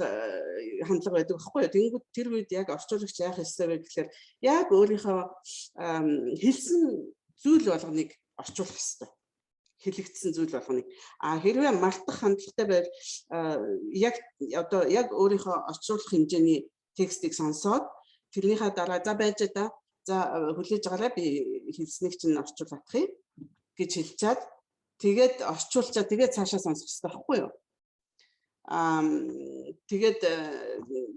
хандлага байдаг байхгүй юу. Тэгэнгүүт тэр үед яг орчуулагч яах ёстой вэ гэхээр яг өөрийнхөө хэлсэн зүйл болгоныг орчуулах ёстой. Хэлэгдсэн зүйл болгоныг. Хэрвээ мартах хандлагатай байвал яг одоо яг өөрийнхөө орчуулах хэмжээний текстийг сонсоод тэрнийхээ дараа за байж та за хүлээж аваарай би хэлснийг чинь орчуулах юм гэж хэлчихэд тэгээд орчуулчаа тэгээд цаашаа сонсох хэрэгтэй байхгүй юу? Тэгээд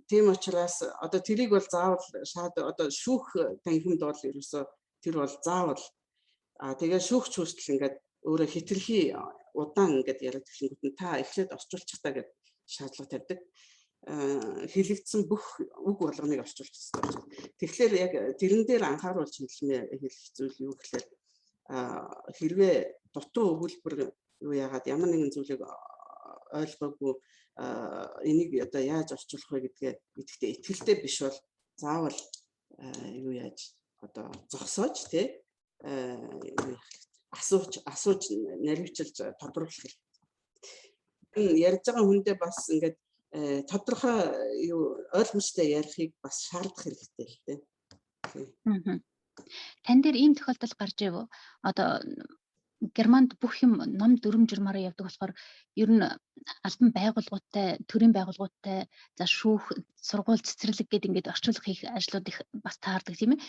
тийм учраас одоо тэрийг бол заавал одоо шүүх танхимд бол ерөөсөө тэр бол заавал тэгээд шүүгч хүртэл ингээд өөрөө хитрхи удаан ингээд яриад эхлэнгүүт нь та эхлээд орчуулчих та гэдэг шаардлага тавьдаг. Хэлэгдсэн бүх үг болгоныг орчуулах хэрэгтэй. Тэгэхээр яг тэрэн дээр анхааруулж хэлэх зүйл юу гэхээр хэрвээ дутуу өгүүлбэр юу яагаад ямар нэгэн зүйлийг ойлгоогүй энийг одоо яаж орчуулах вэ гэдгээ идэвхтэй итгэлтэй биш бол заавал юу яаж одоо зогсоож тий асууж наривчилж тодруулах хэрэгтэй. Ярьж байгаа хүндээ бас ингээд тодорхой юу ойлгомжтой ярихыг бас шаардах хэрэгтэй л дээ. Тань дээр ийм тохиолдол гарч ив үү? Одоо Германд бүх юм ном дүрм журмаараа явдаг болохоор ер нь албан байгууллагуудтай, төрийн байгууллагуудтай за шүүх, сургууль цэцэрлэг гэдэг ингээд орчуулга хийх ажлууд их бас таардаг тийм ээ.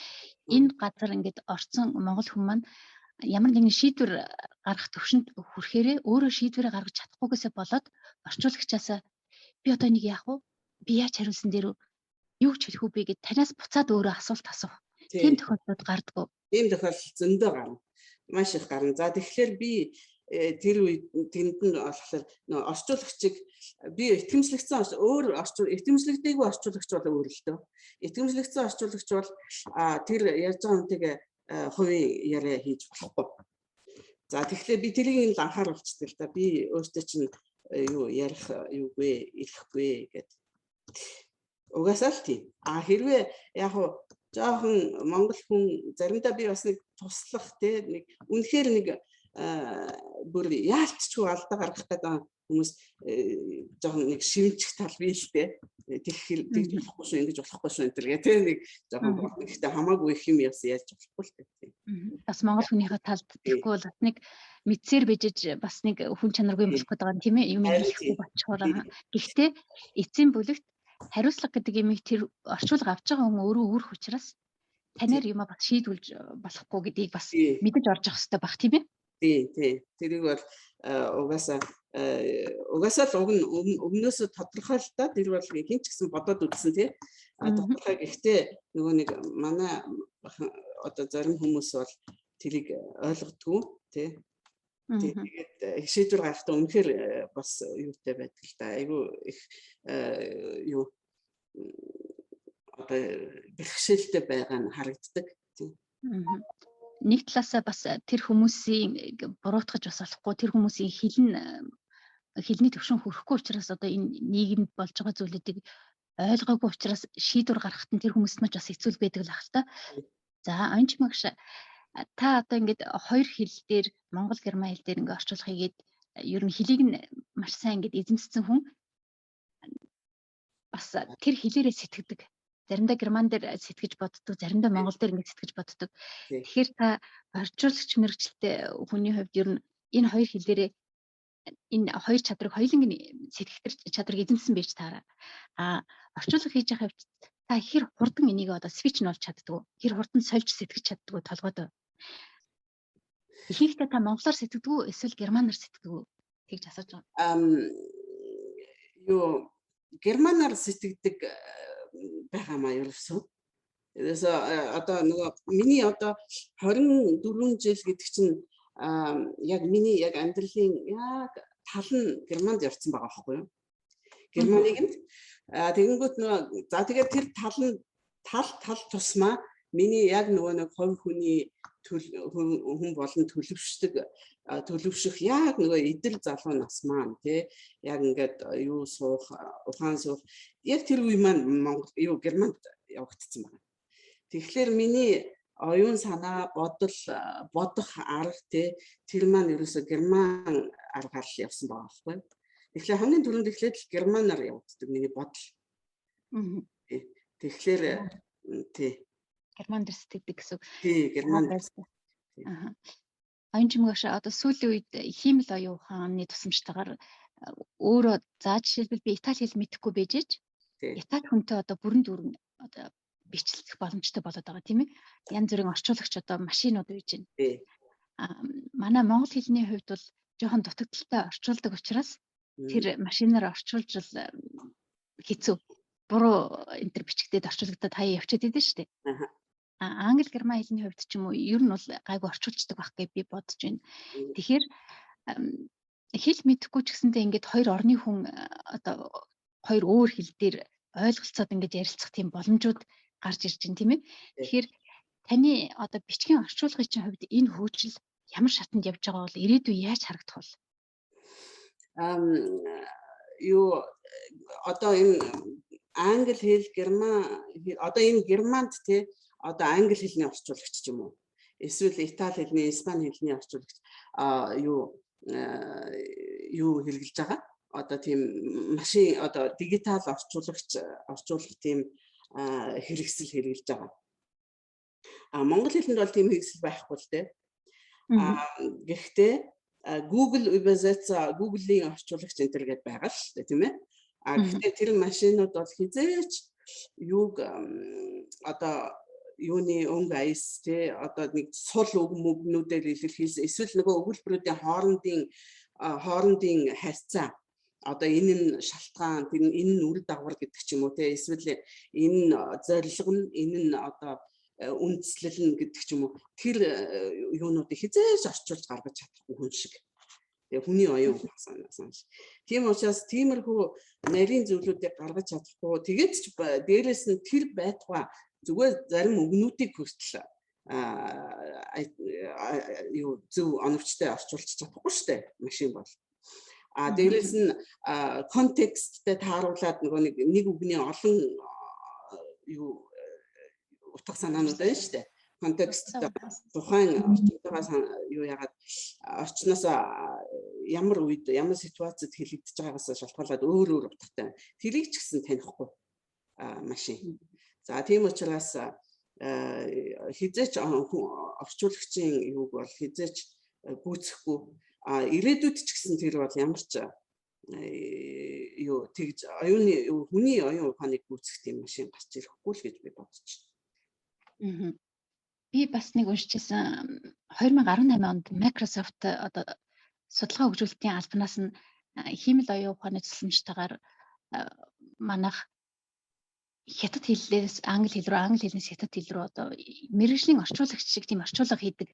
Энэ газар ингээд орцсон монгол хүмүүс маань ямар нэгэн шийдвэр гаргах төвшөнд хүрэхээрээ өөрөө шийдвэрээ гаргаж чадахгүйгээсээ болоод орчуулагчаас би одоо нэг яах вэ? Би яаж хариулсан дээр юу ч хэлэх үгүй гэд танаас буцаад өөрөө асуулт асуух. Тийм тохиолдлууд гардггүй. Ийм тохиолдол зөндөө гарна. Маш их гарна. За тэгэхээр би тэр үед тэнд нь болохоор орчуулагчийг би итгэмжлэгдсэн өөр итгэмжлэгдээгүй орчуулагч бол өөр л дөө. Итгэмжлэгдсэн орчуулагч бол тэр ярьж байгаа үнтэйгээ хувийн яриа хийж болохгүй. За тэгэхээр би тэрийг л анхааруулчихдаг л да. Би өөртөө чинь юу ярих юугүй ирэхгүй гэд. Угаасаа л тийм. Хэрвээ яг хуу жоохон монгол хүн заримдаа би бас нэг туслах те нэг үнэхээр нэг бүр яалтчгүй алдаа гаргах гэдэг хүмүүс жоохон нэг шивнчих тал бий л те. Тэгж болохгүй шүү, ингэж болохгүй шүү энэ гэх те нэг жоохон гэхдээ хамаагүй их юм яс яаж болохгүй л те. Бас монгол хүнийхээ талд тэгэхгүй бол бас нэг мэдсээр бижиж бас нэг хүн чанаргүй болох гэдэг юм тийм ээ. Юм хэлэхгүй болчихоор. Гэхдээ эцсийн бүлэгт хариуцлага гэдэг юмыг тэр орчуулга авч байгаа хүн өөрөө өөрөх учраас танаар юм бас шийдвүүлж болохгүй гэдгийг бас мэдэж орж явах хэрэгтэй баг тийм ээ. Тий. Тэрийг бол угаасаа л өмнөөсөө тодорхой л да. Тэр бол хин ч гэсэн бодоод үзсэн тий. Тодорхой гэхдээ нөгөө нэг манай одоо зарим хүмүүс бол тэрийг ойлгодгүй тий. Тэгээд шийдвэр гаргахтаа үнэхээр бас юутай байдаг л да. Айгүй их юу одоо бэрхшээлтэй байгаа нь харагддаг. Нэг талаасаа бас тэр хүмүүсийн буруутгаж бас болохгүй тэр хүмүүсийн хэлний төвшин хүрэхгүй учраас одоо энэ нийгэмд болж байгаа зүйлүүдийг ойлгоогүй учраас шийдвэр гаргахад нь тэр хүмүүст нь бас хэцүү байдаг л ах л та. За онч магш та одоо ингээд хоёр хэл дээр монгол герман хэл дээр ингээд орчуулах хийгээд ер нь хэлийг нь маш сайн ингээд эзэмссэн хүн бас тэр хэлээрээ сэтгэдэг. Заримдаа герман дээр сэтгэж боддог, заримдаа монгол дээр ингээд сэтгэж боддог. Тэгэхээр та орчуулагч мэргэжилтэй хүний хувьд ер нь энэ хоёр хэлээрээ энэ хоёр чадрыг хоёулангийн сэтгэх чадрыг эзэмсэн байж таараа. Орчуулга хийж байгаа хувьд та хэр хурдан энийг одоо свич нь болж чаддгүй, хэр хурдан сольж сэтгэж чаддгүй толгойдоо. Ихэнхдээ та монголоор сэтгэдэггүй эсвэл германаар сэтгэдэггүй тэгж асууж байгаа. Юу германаар сэтгэдэг байгаамаа ерөөсөө. Тэрээс одоо нөгөө миний одоо 24 жил гэдэг чинь яг миний яг амьдралын яг тал нь германд явцсан байгаа байхгүй юу? Германы гэмт тэгэнгүүт нөгөө за тэгээд тэр тал тусмаа миний яг нөгөө нэг хувь хүний хүн болон төлөвшөх яг нөгөө идэл залуу нас маань тий яг ингээд юу суух ухаан суух яг тэр үе маань Монгол юу Германд явагдсан байна. Тэгэхээр миний оюун санаа бодох арга тий тэр маань ерөөсө герман аргаар л явсан байгаа байхгүй. Тэгэхээр хамгийн түрүүнд эхлээд германаар явагддаг миний бодол. Тэгэхээр тий герман дээр сэтгэдэг гэсэн. Тий герман. Оюунчмагш одоо сүүлийн үед хиймэл оюун ухааны тусламжтайгаар өөрөө за жишээлбэл би Итали хэл мэдэхгүй байжээж Итали хүнтэй одоо бүрэн дүүрэн одоо бичлэх боломжтой болоод байгаа тийм ээ. Янз бүрийн орчуулагч одоо машинууд үйж байна. Манай монгол хэлний хувьд бол жоохон дутагдaltaй орчуулдаг учраас тэр машинаар орчуулж хэцүү. Буруу энэ төр бичигдээд орчуулгадад хаяа явчихад идэв шүү дээ. Англи герман хэлний хувьд ч юм уу ер нь бол гайгүй орчуулцдаг байх гэж би бодож байна. Тэгэхээр хэл мэдэхгүй ч гэсэндээ ингээд хоёр орны хүн одоо хоёр өөр хэл дээр ойлголцоод ингээд ярилцах тийм боломжууд гарч ирж байна тийм ээ. Тэгэхээр таны одоо бичгийн орчуулгын чинь хувьд энэ хөгжил ямар шатанд явж байгаа бол ирээдүйн яаж харагдах вэ? Юу одоо энэ англи хэл герман одоо энэ германд тий одоо англи хэлний орчуулагч ч юм уу эсвэл итали хэлний испани хэлний орчуулагч юу хэрэгжилж байгаа одоо тийм машин одоо дигитал орчуулах тийм хэрэгсэл хэрэгжилж байгаа. Монгол хэлэнд бол тийм хэрэгсэл байхгүй л дээ. Гэхдээ Google Übersetzer Google-ийн орчуулагч энэ төр гэдээ байгаа л тийм ээ. Гэхдээ тэр машинууд бол хизээч юуг одоо юуны өнгө аяс те одоо нэг сул үг мөгнүүдээр илэрхийлсэн эсвэл нөгөө өгүүлбэрүүдийн хоорондын харьцаа одоо энэ нь шалтгаан энэ нь үр дагавар гэдэг ч юм уу те эсвэл энэ зорилго нь энэ нь одоо үндслэл нь гэдэг ч юм уу тэр юунуудыг хизээж орчуулж гаргаж чадахгүй хүн шиг. Тэгээ хүний оюун санаас. Тийм учраас тиймэрхүү нарийн зүйлүүдийг гаргаж чадахгүй тэгээд ч дээрээс нь тэр байтугай зүгээр зарим өгнүүдийг хүртэл юу зөв оновчтой орчуулж чадахгүй шүү дээ машин бол. Дээрээс нь контексттэй тааруулаад нөгөө нэг үгний олон юу утга санаанууд байна шүү дээ. Контексттэй тухайн орчуулгаас юу яагаад орчноос ямар үед ямар ситуацид хэлэгдэж байгаагаас шалтгаалаад өөр утгатай. Тэрийг ч гэсэн танихгүй машин. За тийм учраас хизээч орчуулагчийн юуг бол хизээч гүйцэхгүй ирээдүйд ч гэсэн тэр бол ямар ч юу тэгж оюуны хүний оюун ухааныг гүйцэх тийм машин гарч ирэхгүй л гэж би бодож байна. Би бас нэг уншижсэн 2018 онд Microsoft одоо судалгаа хөгжүүлэлтийн албанаас нь хиймэл оюун ухааны тусламжтайгаар манайх хятад хэллээс англи хэл хэлнээс хятад хэл рүү одоо мэргэжлийн орчуулагч шиг тийм орчуулга хийдэг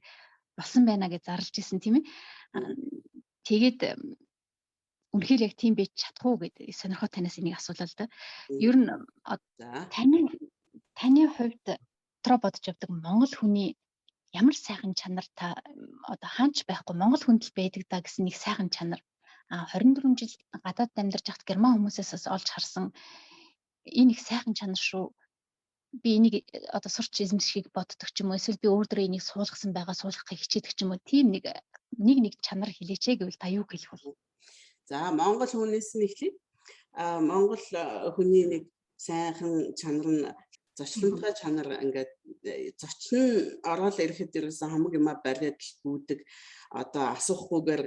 болсон байна гэж зарлж ирсэн тийм ээ. Тэгээд үнэхээр яг тийм байж чадах уу гэдэг сонирхоо танаас энийг асуулаа л да. Ер нь таны хувьд дотроо бодож явдаг Монгол хүний ямар сайхан чанар та одоо хаанч байхгүй Монгол хүнд л байдаг да гэсэн нэг сайхан чанар 24 жил гадаад амьдарч хат герман хүмүүсээс олж харсан энэ их сайхан чанар шүү. Би энийг одоо сурч эзэмшихийг боддог ч юм уу эсвэл би өөрөө энийг суулгасан байгаа суулгахыг хичээдэг ч юм уу тийм нэг чанар хэлээч гэвэл та юу хэлэх вэ? За Монгол хүнээс нь эхлэе. Монгол хүний нэг сайхан чанар нь зочлонтой чанар ингээд зочин ороод ирэхэд ерөөсөн хамаг юма бариад гүйдэг одоо асуухгүйгээр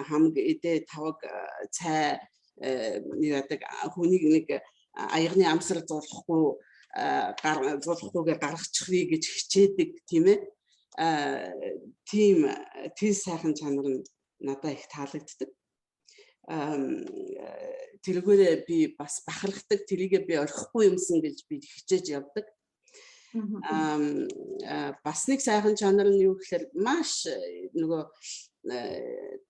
хамаг эдээ таваг цай яадаг хүнийг нэг аягны амсрал зурхгүйгээр гаргачихвээ гэж хичээдэг тийм ээ. Тийм сайхан чанар нь надад их таалагддаг. Тэргээрээ би бас бахархдаг, тэрийгээ би орхихгүй юмсан гэж би хичээж явдаг. Бас нэг сайхан чанар нь юу гэхээр маш нөгөө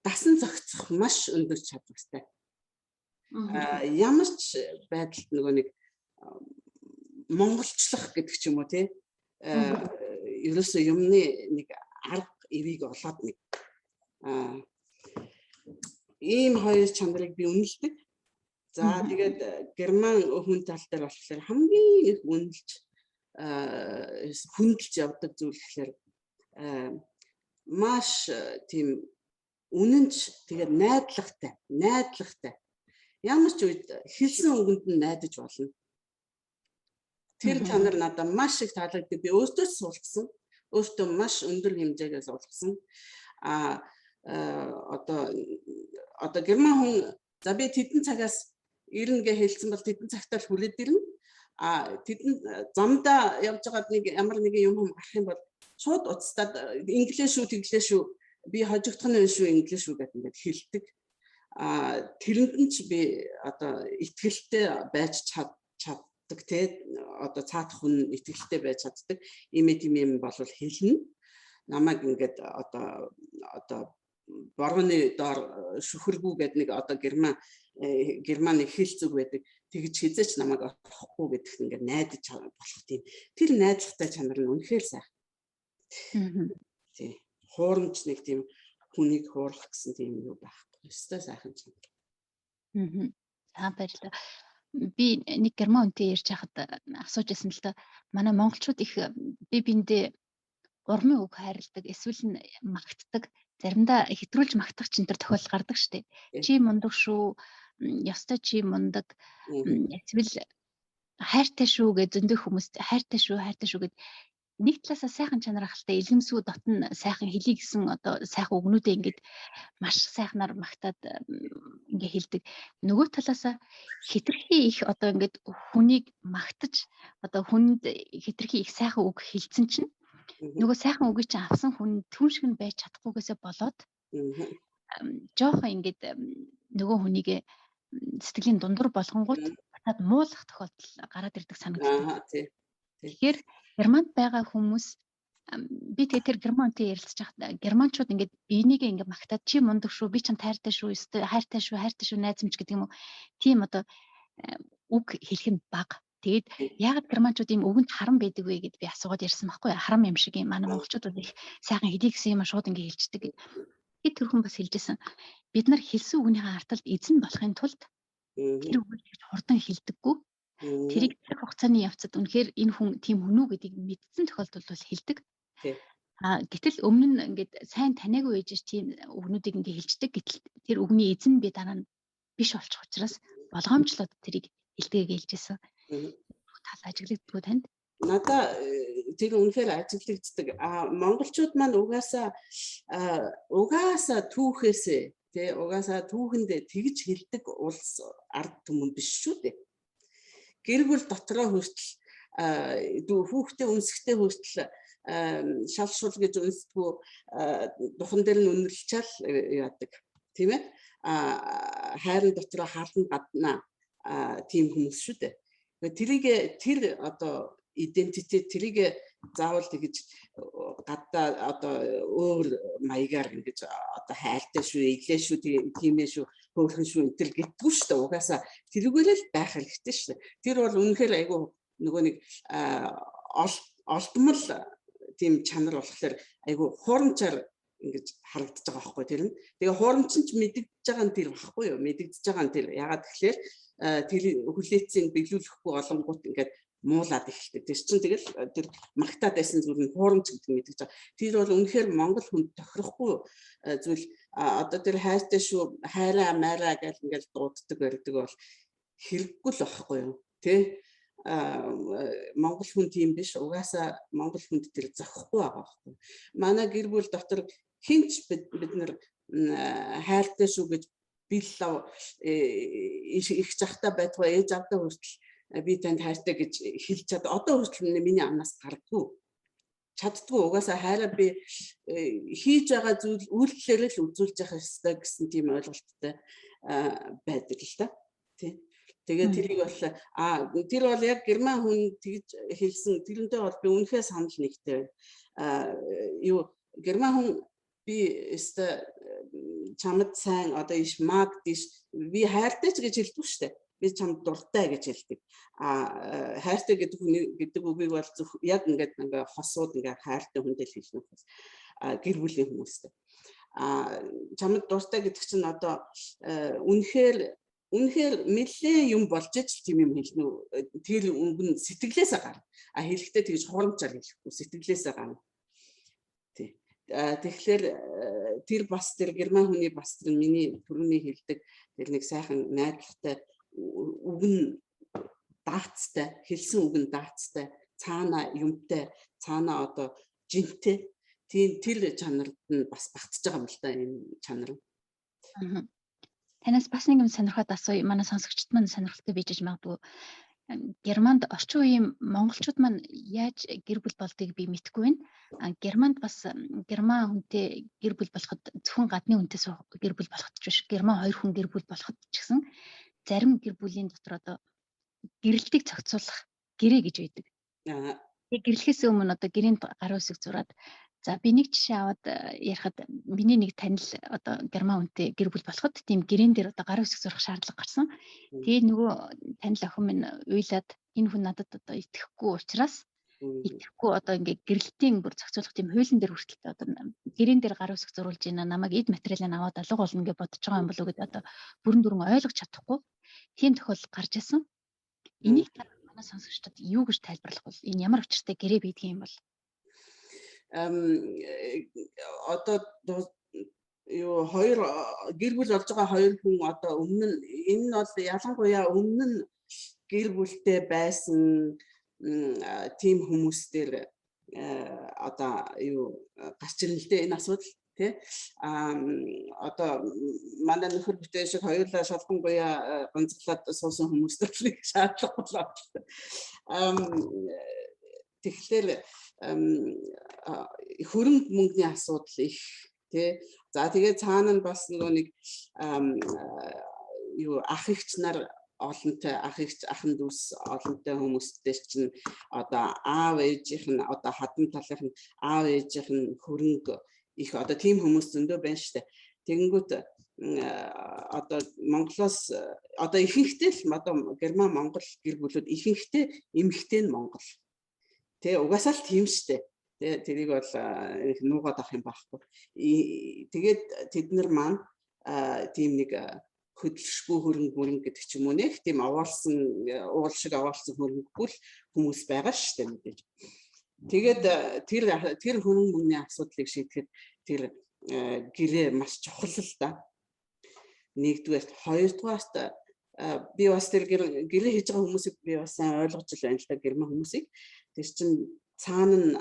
дасан зохицох маш өндөр чадвартай. Ямар ч байдалд нөгөө нэг монголчлох гэдэг ч юм уу тий. Ерөөсөө юмны нэг арга эвийг олоод нэг ийм хоёр чанарыг би үнэлдэг. За тэгээд герман хүн тал дээр болохоор хамгийн их хүндэлж явдаг зүйл гэхээр маш тийм үнэнч тэгээд найдлагатай. Ямар ч үед хэлсэн үгэнд нь найдаж болно. Тэр чанар надад маш их таалагддаг. Би өөртөө суулгасан. Өөртөө маш өндөр хэмжээгээр суулгасан. Одоо герман хүн за би тэдэн цагаас ирнэ гэж хэлсэн бол тэдэн цагтаа хүрээд ирнэ. Тэдэн замдаа явж байгаад нэг ямар нэгэн юм гарах юм бол шууд уцтаад инглиш шүү тэглээ шүү би хожигдох нь шүү инглиш шүү гэдэг ингээд хэлдэг. Тэрэнд нь ч би одоо итгэлтэй байж чаддаг те одоо цаадах хүн итгэлтэй байж чаддаг юм бол хэлнэ. Намайг ингээд одоо боргоны доор шүхэргүй гэдэг нэг одоо германы хэл зүг байдаг. Тэгж хизээч намайг орохгүй гэдэгт ингээд найдаж болох тийм. Тэр найдвартай чанар нь үнэхээр сайхан. Тий. Хуурамч нэг тийм хүнийг хуурах гэсэн тийм юу байхгүй. Өстой сайхан чанар. За баярлалаа. Би нэг герман үнтэй ярьж байхад асууж байсан л да. Манай монголчууд их би биндээ урмын үг хайрладаг, эсвэл магтдаг. Заримдаа хэтрүүлж магтах чинь тэр тохиолдол гардаг штеп. Чи мундаг шүү, ёстой чи мундаг. Эсвэл хайртай шүү гэж зөндөө хүмүүст хайртай шүү гэд нэг талаасаа сайхан чанар ахaltaй илгэмсүү дотн сайхан хэлий гэсэн одоо сайхан үгнүүдээ ингээд маш сайхнаар магтаад ингээ хэлдэг. Нөгөө талаасаа хитрхи их одоо ингээд хүнийг магтаж одоо хүнд хитрхи их сайхан үг хэлсэн чинь нөгөө сайхан үгийг чинь авсан хүн түн шиг нь байж чадахгүйгээсээ болоод жоохон ингээд нөгөө хүнийг сэтгэлийн дундуур болгонгууд батад муулах тохиолдол гараад ирдэг санагддаг. Тэгэхээр Германд байгаа хүмүүс би тэгээ тэр германтэй ярилцж байхад германчууд ингээд энийгээ ингээд магтаад чи мундаг шүү, би чам тайртай шүү, хайртай шүү найз минь гэдэг юм уу. Тийм одоо үг хэлэх нь бага. Тэгээд яагаад германчууд ийм үгэнд харам байдаг вэ гэд би асуугаад ярьсан байхгүй харам юм шиг юм. Манай монголчууд бол их сайхан хэлий гэсэн юм шууд ингээд хэлждэг. Тэгээд тэрхэн бас хэлжсэн. Бид нар хэлсэн үгнийхээ арталд эзэн болохын тулд тэр үгийг хурдан хэлдэггүй. Тэрийг тэр хугацааны явцад үнэхээр энэ хүн тийм хүн үү гэдгийг мэдсэн тохиолдолд бол хэлдэг. Гэтэл өмнө нь ингээд сайн таниагүй ээж тийм үгнүүдийг ингээд хэлждэг. Гэтэл тэр үгний эзэн би дараа нь биш болчих учраас болгоомжлоод тэрийг хэлдэг гэлжсэн. Тал ажиглагддгүй танд? Надаа тэр үнэхээр ажиглагддаг. Монголчууд маань угаасаа түүхээсээ тий угаасаа түүхэндээ тэгж хэлдэг улс ард түмэн биш шүү дээ. Гэр бүл дотроо хүртэл хүүхдээ үнсгтэй хүртэл шалшуул гэж үнсдэггүй духан дээр нь үнэрлчаал яадаг тийм ээ хайрын дотроо хаална гадна тийм хүмүүс шүү дээ. Тэр одоо идентитет тэрийг заавал тэгж гадаа одоо өөр маягаар ингэж одоо хайртай шүү, эглээ шүү, тиймээ шүү, хөөрхөн шүү энтер гэдэггүй шүү дээ. Угаасаа тэрүүгээрээ л байх хэрэгтэй шүү дээ. Тэр бол үнэхээр айгүй нөгөө нэг олдмол тийм чанар болохоор айгүй хуурамчаар ингэж харагдаж байгаа байхгүй тэр нь. Тэгээ хуурамч нь ч мэдэгдэж байгаа нь тэр байхгүй юу? Мэдэгдэж байгаа нь тэр. Ягаад тэгэхээр тэр хүлээцийг биелүүлэхгүй олонгууд ингээд муулаад эхэлдэг. Тэр чинь тэгэл тэр магтаад байсан зүйл нь хуурамч гэдэг нь мэдэж байгаа. Тэр бол үнэхээр монгол хүнд тохирохгүй зүйл одоо тэр хайртай шүү, хайраа майраа гэл ингээл дууддаг байдаг бол хэрэггүй л байхгүй юу? Тэ? Монгол хүн тийм биш. Угаасаа монгол хүнд тэр зохихгүй байгаа байхгүй. Манай гэр бүл дотор хинч бид нар хайртай шүү гэж биллав их захта байтугай ээж авдаа хүртэл би танд хайртай гэж хэлж чад. Одоо хүртэл миний амнаас гардгүй. Чаддгүй угаасаа хайраа би хийж байгаа зүйл үйлдэлээр л үзүүлж явах ёстой гэсэн тийм ойлголттой байдаг л та. Тий. Тэгээд тэрийг бол тэр бол яг герман хүн тэгж хэлсэн. Тэрнтэй бол би үнэхээр санал нэгтэй байна. Герман хүн би өстө чамд сайн одоо иш маг диш би хайртай ч гэж хэлдэг шүү дээ. Би чамд дуртай гэж хэлдэг. Хайртай гэдэг үгийг бол яг ингээд хосууд ингээд хайртай хүндэл хэлнэ хүмүүс. Гэр бүлийн хүмүүстэй. Чамд дуртай гэдэг чинь одоо үнэхээр нэлээд юм болж ич тийм юм хэлнэ үү? Тэр өнгөн сэтгэлээсээ гарна. Хэлэхдээ тэгж хурамчаар хэлэхгүй сэтгэлээсээ гарна. Тий. Тэгэхээр тэр бас тэр герман хүний бас тэр миний түрүүний хэлдэг тэр нэг сайхан найдвартай үгэн даацтай хэлсэн үгэн даацтай цаана юмтай цаана одоо жинтэй тэр чанарт нь бас багтж байгаа юм л да энэ чанар. Танаас бас нэг юм сонирхоод асууя. Манай сонсогчдод маань сонирхолтой бийж магадгүй. Германд орчин үеийн монголчууд маань яаж гэр бүл болдгийг би мэдэхгүй байна. Германд бас герман хүнтэй гэр бүл болоход зөвхөн гадны хүнтэйс гэр бүл болоход ч биш. Герман хоёр хүн гэр бүл болоход ч гэсэн зарим гэр бүлийн дотор одоо гэрэлтийг зохицуулах гэрээ гэж байдаг. Тэгээ гэрлэхээс өмнө одоо гэрийн гар үсэг зураад за би нэг жишээ аваад ярихад миний нэг танил одоо герман хүнтэй гэр бүл болоход тийм гэрээн дээр одоо гар үсэг зурах шаардлага гарсан. Тэгээ нөгөө танил охин минь уйлаад энэ хүн надад одоо итгэхгүй учраас итгэхгүй одоо ингээ гэрэлтийн бүр зохицуулах тийм хуулийн дээр хүртэл одоо гэрээн дээр гар үсэг зурулж ийна намайг эд материалыг аваад алга болно гэж бодож байгаа юм болов уу гэдэг одоо бүрэн ойлгож чадахгүй тийм тохиолдол гарч ирсэн. Энийг манай сонсогчдод юу гэж тайлбарлах вэ? Энэ ямар учиртай гэрээ байдгийг юм бол одоо хоёр гэр бүл болж байгаа хоёр хүн одоо өмнө нь энэ нь бол ялангуяа өмнө нь гэр бүлтэй байсан тийм хүмүүстээр одоо юу гарч ирнэ л дээ энэ асуудал тий одоо манай нөхөр бүтээ шиг хоёулаа шалган буяа ганцлаад суусан хүмүүст л шаардлага болоо. Тэгэхээр хөрөнгө мөнгөний асуудал их тий. За тэгээд цаана нь бас нэг юу ах эгч нар олонтой ах эгч ахын дүүс олонтой хүмүүстэй чинь одоо аав ээжийнх нь одоо хадам талынх нь аав ээжийнх нь хөрөнгө их одоо тийм хүмүүс зөндөө байна штэ. Тэгэнгүүт одоо Монголоос одоо ихэнхдээ л одоо Герман Монгол гэр бүлүүд ихэнхдээ эмэгтэй нь Монгол. Тэ угаасаа л тийм штэ. Тэ тэрийг бол нуугаад авах юм байхгүй. Тэгээд тэд нар маань тийм нэг хөдөлшгүй хөрөнгө гэдэг ч юм уу нэг тийм аваалсан уул шиг аваалсан хөрөнгөгүй хүмүүс байгаа шүү дээ мэдээж. Тэгээд тэр хөрөнгө мөнгөний асуудлыг шийдэхэд тэр гэрээ маш чухал л да. Нэгдүгээр, хоёрдугаарт би бас тэр гэрээ хийж байгаа хүмүүсийг би бас сайн ойлгож байна л да герман хүмүүсийг. Тэр чинь цаана нь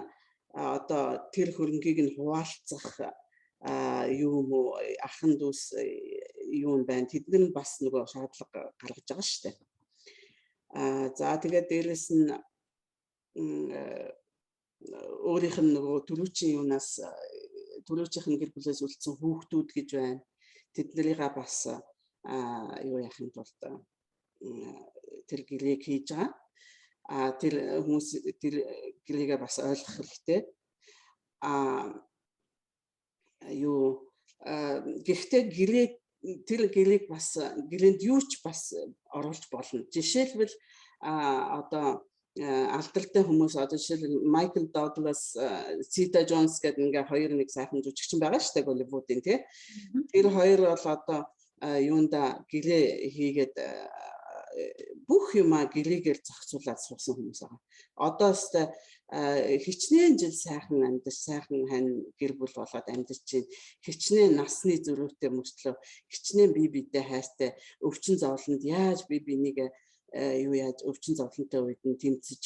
одоо тэр хөрөнгийг нь хуваалцах юу мó ахын дүүс юу юм байна. Тэдгээр нь бас нөгөө шаардлага гаргаж байгаа шүү дээ. За тэгээд дээрэс нь өөрийнх нь нөгөө төрүүчийн юунаас төрүүчийн гэр бүлээс үлдсэн хүүхдүүд гэж байна. Тэднэрийгээ бас юу яахын тулд тэр гэрээг хийж байгаа. Тэр хүмүүс тэр гэрэгээ бас ойлгох хэрэгтэй. Юу гэхдээ тэр гэрээг бас гэрэнд юу ч бас оруулж болно. Жишээлбэл одоо алдартай хүмүүс одоо жишээлбэл Майкл Дуглас, Сита Джонс гэдэг ингээ хоёр нэг сайхан жүжигчин байгаа шүү дээ Голливуудын тий. Тэр хоёр бол одоо юунда гэрээ хийгээд бүх юмаа гэрээгээр зохицуулаад суусан хүмүүс байгаа. Одоо өстой хичнээн жил сайхан амьдарч сайхан хань гэр бүл болоод амьдарч чинь хичнээн насны зөрүүтэй мөртлөө хичнээн бие биедээ хайртай өвчин зовлонд яаж бие биенийг юу яаж өвчин зовлонтой үед нь тэмцэж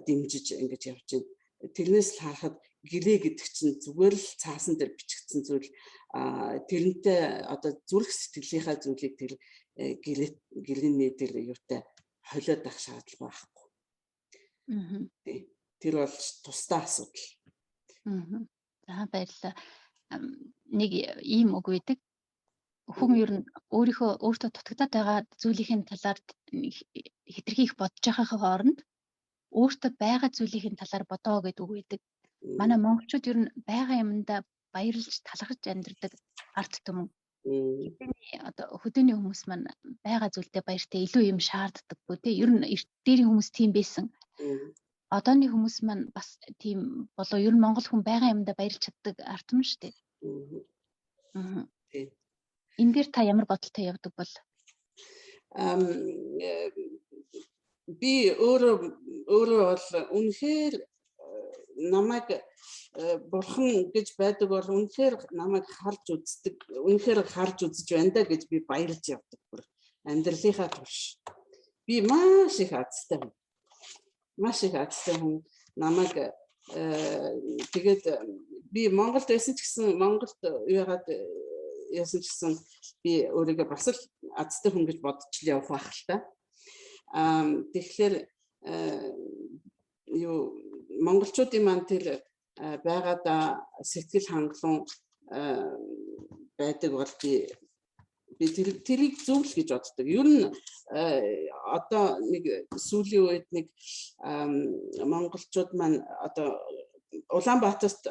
дэмжиж ингэж явж байна. Тэрнээс л харахад гэрээ гэдэг чинь зүгээр л цаасан дээр бичигдсэн зүйл тэрнтэй одоо зүрх сэтгэлийнхаа зүйлийг тэр гэрээний тэр юутай холиод авах шаардлага байхгүй. Тэр бол тусдаа асуудал. За баярлалаа. Нэг ийм үг байдаг. Хүн ер нь өөртөө дутагдаад байгаа зүйлийн талаар хэтэрхий их бодож байгаахын хооронд өөртөө байгаа зүйлийн талаар бодоо гэдэг үг байдаг. Манай монголчууд ер нь байгаа юмдаа баярлж талархаж амьдардаг арт түмэн. Одоо хөдөөний хүмүүс маань байгаа зүйлдээ баяртай илүү юм шаарддаггүй тий. Ер нь эрт дээрийн хүмүүс тийм байсан. Одооны хүмүүс маань бас тийм болоо ер нь монгол хүн байгаа юмдаа баярлж чаддаг арт түмэн шүү дээ. Энэ дээр та ямар бодолтой явдаг бол? Би өөрөө бол үнэхээр намайг бурхан гэж байдаг бол үнэхээр намайг харж үздэг, үнэхээр харж үзэж байна да гэж би баярлж явдаг бүр амьдралынхаа турш. Би маш их азтай хүн намайг тэгээд би Монголд байсан ч гэсэн Монголд яагаад яасан ч гэсэн би өөрийгөө бас л азтай хүн гэж бодож явах байх л та. Тэгэхээр юу монголчуудын маань тэр байгаадаа сэтгэл хангалуун байдаг бол би тэрийг зөв л гэж боддог. Ер нь одоо нэг сүүлийн үед нэг монголчууд маань одоо Улаанбаатарт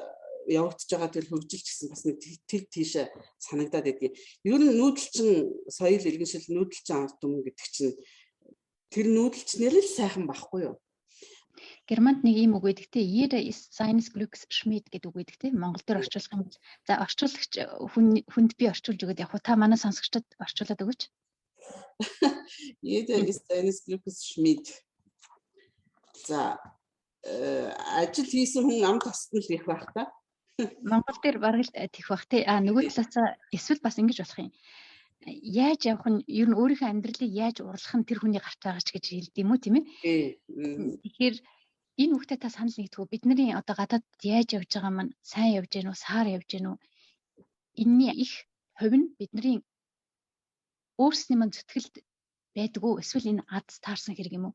явагдаж байгаа тэр хөгжилч гэсэн бас нэг тийшээ санагдаад байдгийг. Ер нь нүүдэлчин соёл иргэншил нүүдэлчин ард түмэн гэдэг чинь тэр нүүдэлчнэр л сайхан байхгүй юу? Германд нэг ийм үг байдаг те. Jeder ist seines Glücks Schmied гэдэг үг байдаг те. Монгол дээр орчуулах юм бол за орчуулагч хүнд би орчуулж өгöd яг та манай сонсогчдод орчуулад өгөөч. Jeder ist seines Glücks Schmied. За ажил хийсэн хүн ам тосд нь л их байх та. Монгол дээр бараг л тийх бах те. Нөгөө талаасаа эсвэл бас ингэж болох юм. Яаж явах нь ер нь өөрийнхөө амьдралыг яаж урлах нь тэр хүний гарт байгаа ч гэж хэлдэг юм уу тийм ээ. Тэгэхээр Энэ хүүхдэд та санал нэгдгүү бидний одоо гадаад яаж явж байгаа маань сайн явж гэнэ үү, саар явж гэнэ үү? Энэний их хувь нь бидний өөрсний мань зүтгэлд байдаг уу? Эсвэл энэ аз таарсан хэрэг юм уу?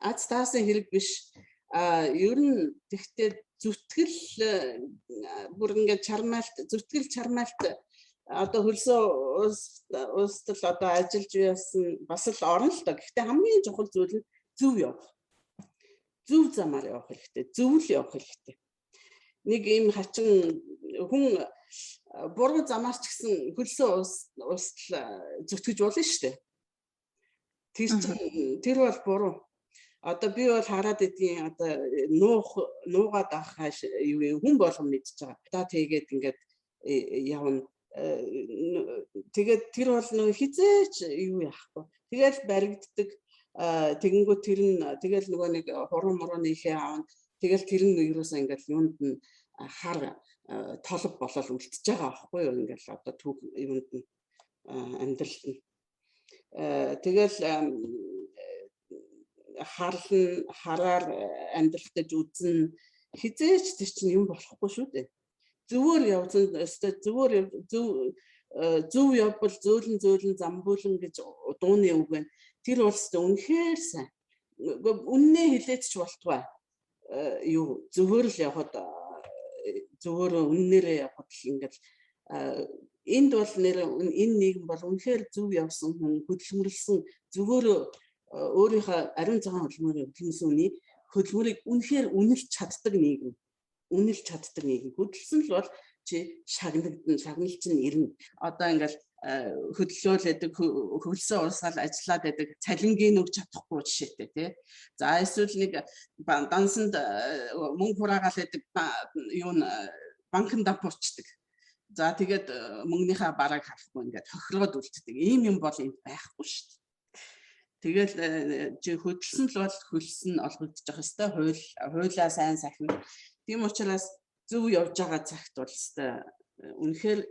Аз таарсан хэрэг биш. Ер нь тэгтээ зүтгэл бүр ингээд зүтгэл чармаалт одоо хөлсөө устдал одоо ажиллаж байсан бас л орно л доо. Гэхдээ хамгийн чухал зүйл нь зөв явах. Зөв замаар явах хэрэгтэй. Зөвл явах хэрэгтэй. Нэг ийм хачин хүн буруу замаар ч гэсэн хөлсөө устдал зүтгэж болно шүү дээ. Тэр бол буруу. Одоо би бол хараад идгийн одоо нуугаад авах юу хүн болгон мэдчихэж байгаа. Та тэгээд ингээд явна. Тэгээд тэр бол нэг хизээч юу яахгүй. Тэгэл баригддаг. Тэгэнгүүт тэр нь тэгэл нөгөө нэг хуруу мурууны ихээ аавна. Тэгэл тэр нь ерөөсөө ингээд юунд нь хар толб болол үлдчихэж байгаа байхгүй юу? Ингээд одоо түүх юунд нь амьдралд нь. Тэгэл хараар амьдралтаж үзнэ хизээч тэр чинь юм болохгүй шүү дээ. Зөвөр явсан зөвөр зөв явбал зөөлөн замбуулан гэж дууны үг байна. Тэр улсад үнэхээр сайн. Үннээ хилээч ч болтугай. Юу зөвөр л явхад зөвөр үннээрээ явхад л ингээд энд бол энэ нийгэм бол үнэхээр зөв явсан хүн хөдөлмөрлсөн зөвөр өөрийнхөө ариун цагаан хөдөлмөрийн хөдөлмөрсөний хөдөлмөрийг үнэхээр үнэлж чаддаг нийгэм. Хөдөлсөн л бол чи шагналч нь ирнэ. Одоо ингээл хөдлөөлөдөг хөлсөө уусгаал ажиллаад байдаг цалингийн өгч чадахгүй жишээтэй тий. За эсвэл нэг дансанд мөнгө хураагаал байдаг юу банкнд давбуурчдаг. За тэгээд мөнгөнийхөө барааг харахгүй ингээд хохироод үлддэг. Ийм юм бол энд байхгүй шүү дээ. Тэгэл чи хөдөлсөн л бол хөлсөн олгогдож явах хэвээр хуулиа сайн сахин. Тийм учраас зөв явж байгаа цагт бол хэвээр үнэхээр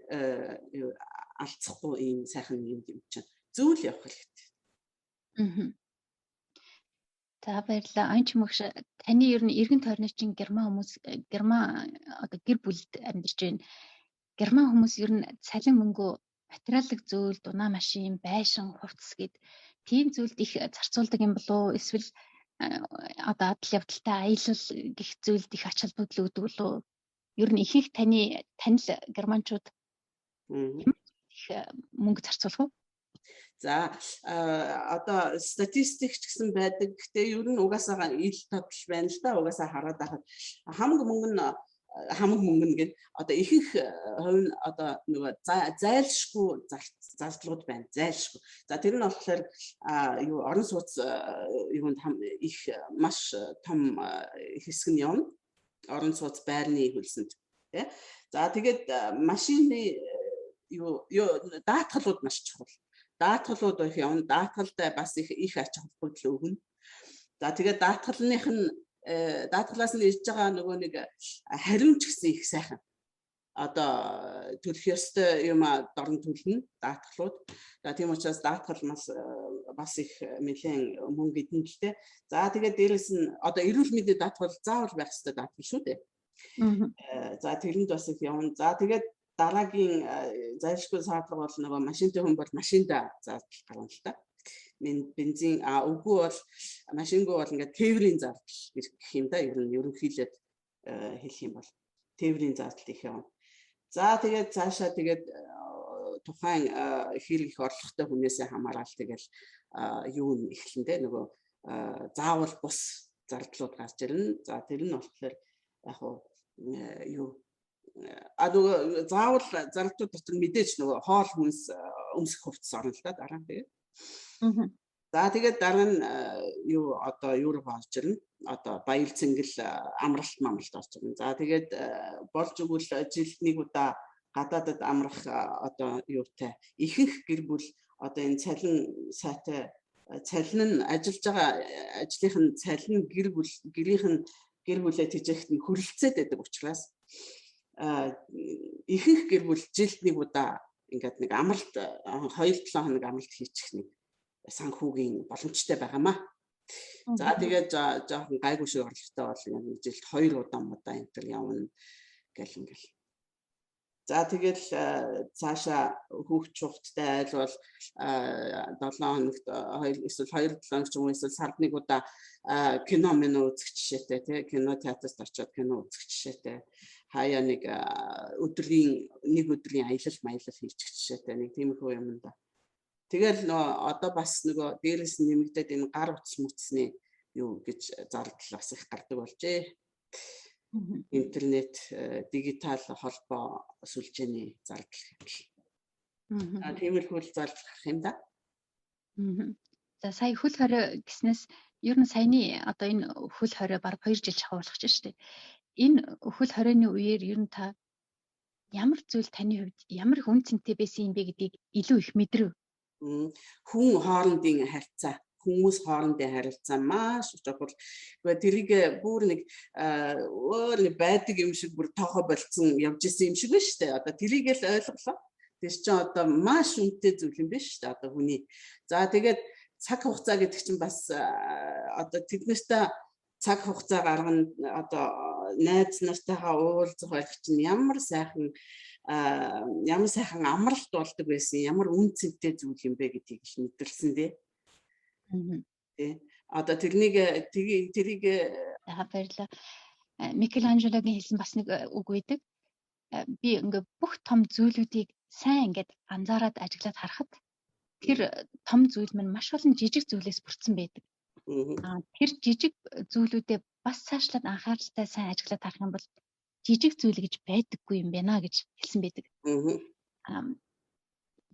алцахгүй ийм сайхан юм чинь зөв л явах хэрэгтэй. За баярлалаа. Ань чимэгш таны ер нь эргэн тойрны чинь герман хүмүүс одоо гэр бүлд амьдарч байна. Герман хүмүүс ер нь цалин мөнгөө материалын зүйл, дунаа машин, байшин, хувцас гэд тийм зүйлд их зарцуулдаг юм болов уу? Эсвэл одоо адал явдалтай аялал гэх зүйлд их ач холбогдол өгдөг болов уу? Ер нь ихэнх танил германчууд их мөнгө зарцуулах уу? За одоо статистикч гэсэн байдаг. Гэхдээ ер нь угаасаа ил тодл байна л да. Угаасаа хараад байхад хамаг мөнгө нь гэдэг одоо ихэнх хувь нь одоо нөгөө зайлшгүй зардлууд байна. Зайлшгүй. За тэр нь болохоор юу орон сууц юунд их маш том хэсэг нь явна. Орон сууц байрны хөлсөнд тий. За тэгээд машины юу даатгалууд маш чухал. Даатгалууд их явна. Даатгалтай бас их ач холбогдол өгнө. За тэгээд даатгалаас нь ирж байгаа нөгөө нэг хариумч гэсэн их сайхан. Одоо төлөх ёстой юм дорн төлнө даатгалууд. За тийм учраас даатгал бас их нэлээд мөнгө эдэнтэй. За тэгээд дээрэс нь одоо эрүүл мэндийн даатгал заавал байх ёстой даатгал шүү дээ. За тэрэнд бас их явна. За тэгээд дараагийн зайлшгүй саадлага бол нөгөө машинтай хүн бол машинда зардал гарна л та. Бензин үгүй бол машингүй бол ингээд тээврийн зардал гэх юм да. Ер нь ерөнхийдөө хэлэх юм бол тээврийн зардал их явна. За тэгээд цаашаа тэгээд тухайн хэрэг их орлоготой хүнээсээ хамаарал тэгэл юу эхлэндээ нөгөө заавал бус зардлууд гарч ирнэ. За тэр нь болохоор яг юу нөгөө заавал зардлууд дотор мэдээж нөгөө хоол хүнс өмсөх хувцас орно л да дараа нь тэгээд. За тэгээд дараа нь юу одоо юу болж ирнэ. Одоо баял цэнгэл амралт орж ирнэ. За тэгээд болж өгвөл жилд нэг удаа гадаадад амрах одоо юутай ихэнх гэр бүл одоо энэ цалин нь ажиллаж байгаа ажлынх нь цалин гэр бүлээ тэжээхт нь хөрөлцөөд байдаг учраас ихэнх гэр бүл жилд нэг удаа ингээд нэг амралт 2-7 хоног амралт хийчих нэг санхүүгийн боломжтой байгаамаа. За тэгээд жоохон гайгүй шиг орлоготой бол нэг жилд 2 удаа энэ төр явна гэл ингээл. За тэгэл цаашаа хүүхд чухттай айл бол 7 хоногт 2 эсвэл 2-7 хоног ч юм уу эсвэл сард нэг удаа кино үзэх жишээтэй тий кино театрт очиод кино үзэх жишээтэй хаяа нэг өдрийн аялал маялал хийчих жишээтэй нэг тиймэрхүү юм да. Тэгэл одоо бас нөгөө дээрээс нэмэгдээд энэ гар утас мүцсний юу гэж зардал бас их гардаг болжээ. Интернет дигитал холбоо сүлжээний зардал гэх. Тиймэрхүү зардал гарах юм да. За сая хөл хорой гэснээс ер нь саяны одоо энэ хөл хорой баг 2 жил шахав болгож штэ. Энэ хөл хоройны үеэр ер нь та ямар зүйл таны хувьд ямар их үн цэнтэй байсан юм бэ гэдгийг илүү их мэдрэв. Хүн хоорондын харьцаа хүмүүс хоорондын харилцаа маш чухал. Гэхдээ тэрийг бүр нэг байдаг юм шиг бүр тоохо болцсон явж исэн юм шиг байна шүү дээ. Одоо тэрийг л ойлголоо. Тэр чинь одоо маш үнэтэй зүйл юм байна шүү дээ. Одоо хүний. За тэгээд цаг хугацаа гэдэг чинь бас одоо тэднэртээ цаг хугацаа гаргана одоо найз нартайгаа уулзах байх чинь ямар сайхан амралт болдог байсан, ямар үн цэнтэй зүйл юм бэ гэдгийг их мэдэрсэн дээ. Одоо тэрийг баярлалаа. Микеланжелогийн хэлсэн бас нэг үг байдаг. Би ингээ бүх том зүйлүүдийг сайн ингээд анзаараад ажиглаад харахад тэр том зүйл маань маш олон жижиг зүйлээс бүрдсэн байдаг. Тэр жижиг зүйлүүдэд бас цаашлаад анхааралтай сайн ажиглаад харах юм бол жижиг зүйл гэж байдаггүй юм байна гэж хэлсэн байдаг.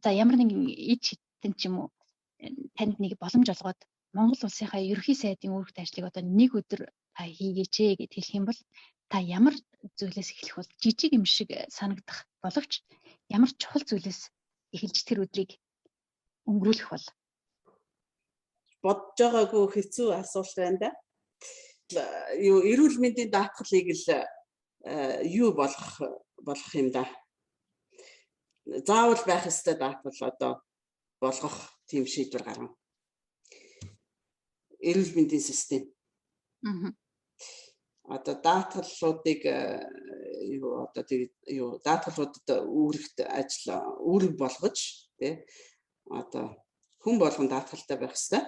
За ямар нэгэн ид хитэн ч юм уу танд нэг боломж олгоод Монгол улсынхаа ерөнхий сайдын үүрэгт ажлыг одоо нэг өдөр та хийгээч гэд хэлэх юм бол та ямар зүйлээс эхлэх бол жижиг юм шиг санагдах боловч ямар чухал зүйлээс эхэлж тэр өдрийг өнгөрүүлэх бол бодож байгаагүй хэцүү асуулт байна да. Юу эрүүл мэндийн даатгалыг л юу болох юм да. Заавал байх ёстой даатгал одоо болгох тийм шийдвэр гаргана. Эрүүл мэндийн систем. Одоо даатгалуудыг даатгалуудад үүрэг болгож тий одоо хүн болгон даатгалтай байх ёстой.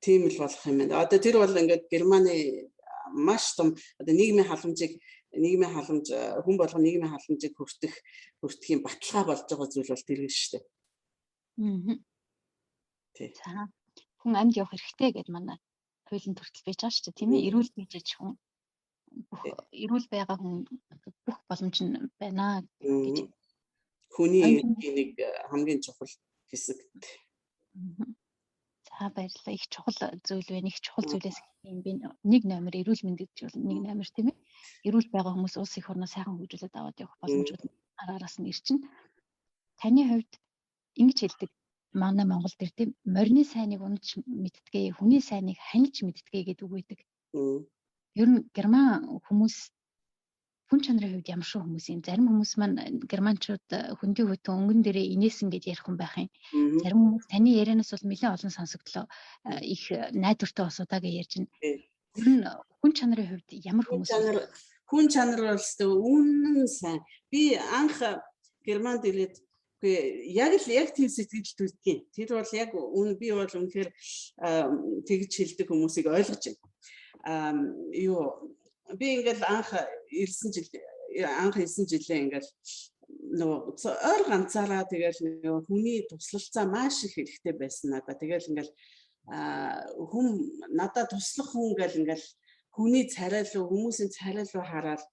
Тийм л болох юм байна. Одоо тэр бол ингээд Германы маш том одоо нийгмийн халамж хүн болгон нийгмийн халамжийг хүртэхийн баталгаа болж байгаа зүйл бол тэр шүү дээ. Тий. Хүн амьд явах хэрэгтэй гэдээ манай хуулийн төртөл байж байгаа шүү дээ, тийм ээ? Эрүүл гэж хүн эрүүл байгаа хүн бүх боломж нь байна гэж. Хүний нэг хамгийн чухал хэсэг. За баярлалаа. Их чухал зүйл байна. Их чухал зүйлээс юм би 1 номер эрүүл мэнд гэж бол 1 номер тийм ээ. Эрүүл байгаа хүмүүс улс их орноо сайхан хөгжүүлээд аваад явах боломжууд араас нь ирчин. Таны хувьд ингэж хэлдэг манай Монгол дээр тийм морины сайныг унаж мэдтгээ, хүний сайныг ханилж мэдтгээ гэдэг үг байдаг. Ер нь герман хүмүүс хүн чанарын хувьд ямар шүү хүмүүс юм. Зарим хүмүүс маань германчууд хөндий хөтөн өнгөн дээрээ инээсэн гэж ярих хүн байх юм. Зарим хүмүүс таны ярианаас бол нэлээд олон сонсогдлоо. Их найдвартай осуудаа гэж ярьж байна. Ер нь хүн чанарын хувьд ямар хүмүүс хүн чанар бол үнэн сайн. Би анх Германд ирээд яг тийм сэтгэл төрдгийг. Тэр бол яг би бол үнэхээр тэгж хэлдэг хүмүүсийг ойлгож байна. Би ингээл анх ирсэн жилээ ингээл нөгөө ойр ганцаараа тэгэл хүний туслалцаа маш их хэрэгтэй байсан надад. Тэгэл ингээл хүн надад туслах хүн ингээл хүний царай руу хүмүүсийн царай руу хараад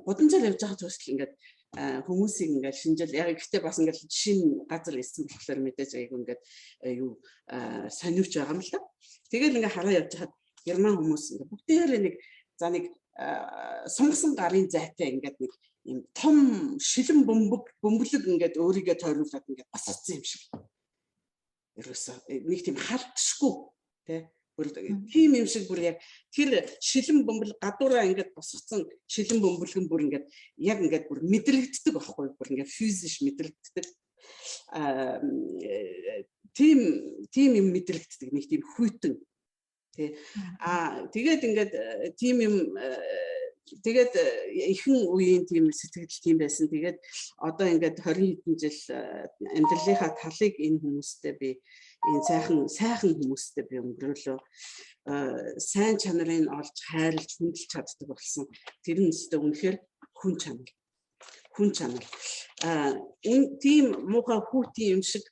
гудамжаар явж байгаа төсөл ингээд хүмүүсийг ингээд шинжил яг гэхдээ бас ингээд шинэ газар ирсэн болохоор мэдээж ингээд юу сониуч байгаа юм л да. Тэгэл ингээд хараа явж хаад герман хүмүүс ингээд бүгдээрээ нэг за нэг сунгасан гарын зайтай ингээд нэг юм том шилэн бөмбөлөг ингээд өөрийгөө тойруулаад ингээд басцсан юм шиг. Ерөөсөө нэг тийм халтшгүй тий бүр тийм юм шиг бүр яг тэр шилэн бөмбөл гадуураа ингээд босгоцсон шилэн бөмбөлгөн бүр ингээд яг ингээд бүр мэдрэгддэг байхгүй бүр ингээд физиш мэдрэгддэг. тийм юм мэдрэгддэг нэг тийм хүйтэн. Тэ. Тэгээд ингээд тийм юм тэгээд ихэнх үеийн тийм сэтгэл тийм байсан. Тэгээд одоо ингээд 20 хэдэн жил амьдралынхаа талыг энэ хүмүүстэй би энэ сайхан хүмүүстэй би өнгөрөөлөө сайн чанарыг олж хайрлж хүндэлж чаддаг болсон. Тэр нь өстой үнэхээр хүн чанар. Хүн чанар. Тийм муухай хүүтийн юм шиг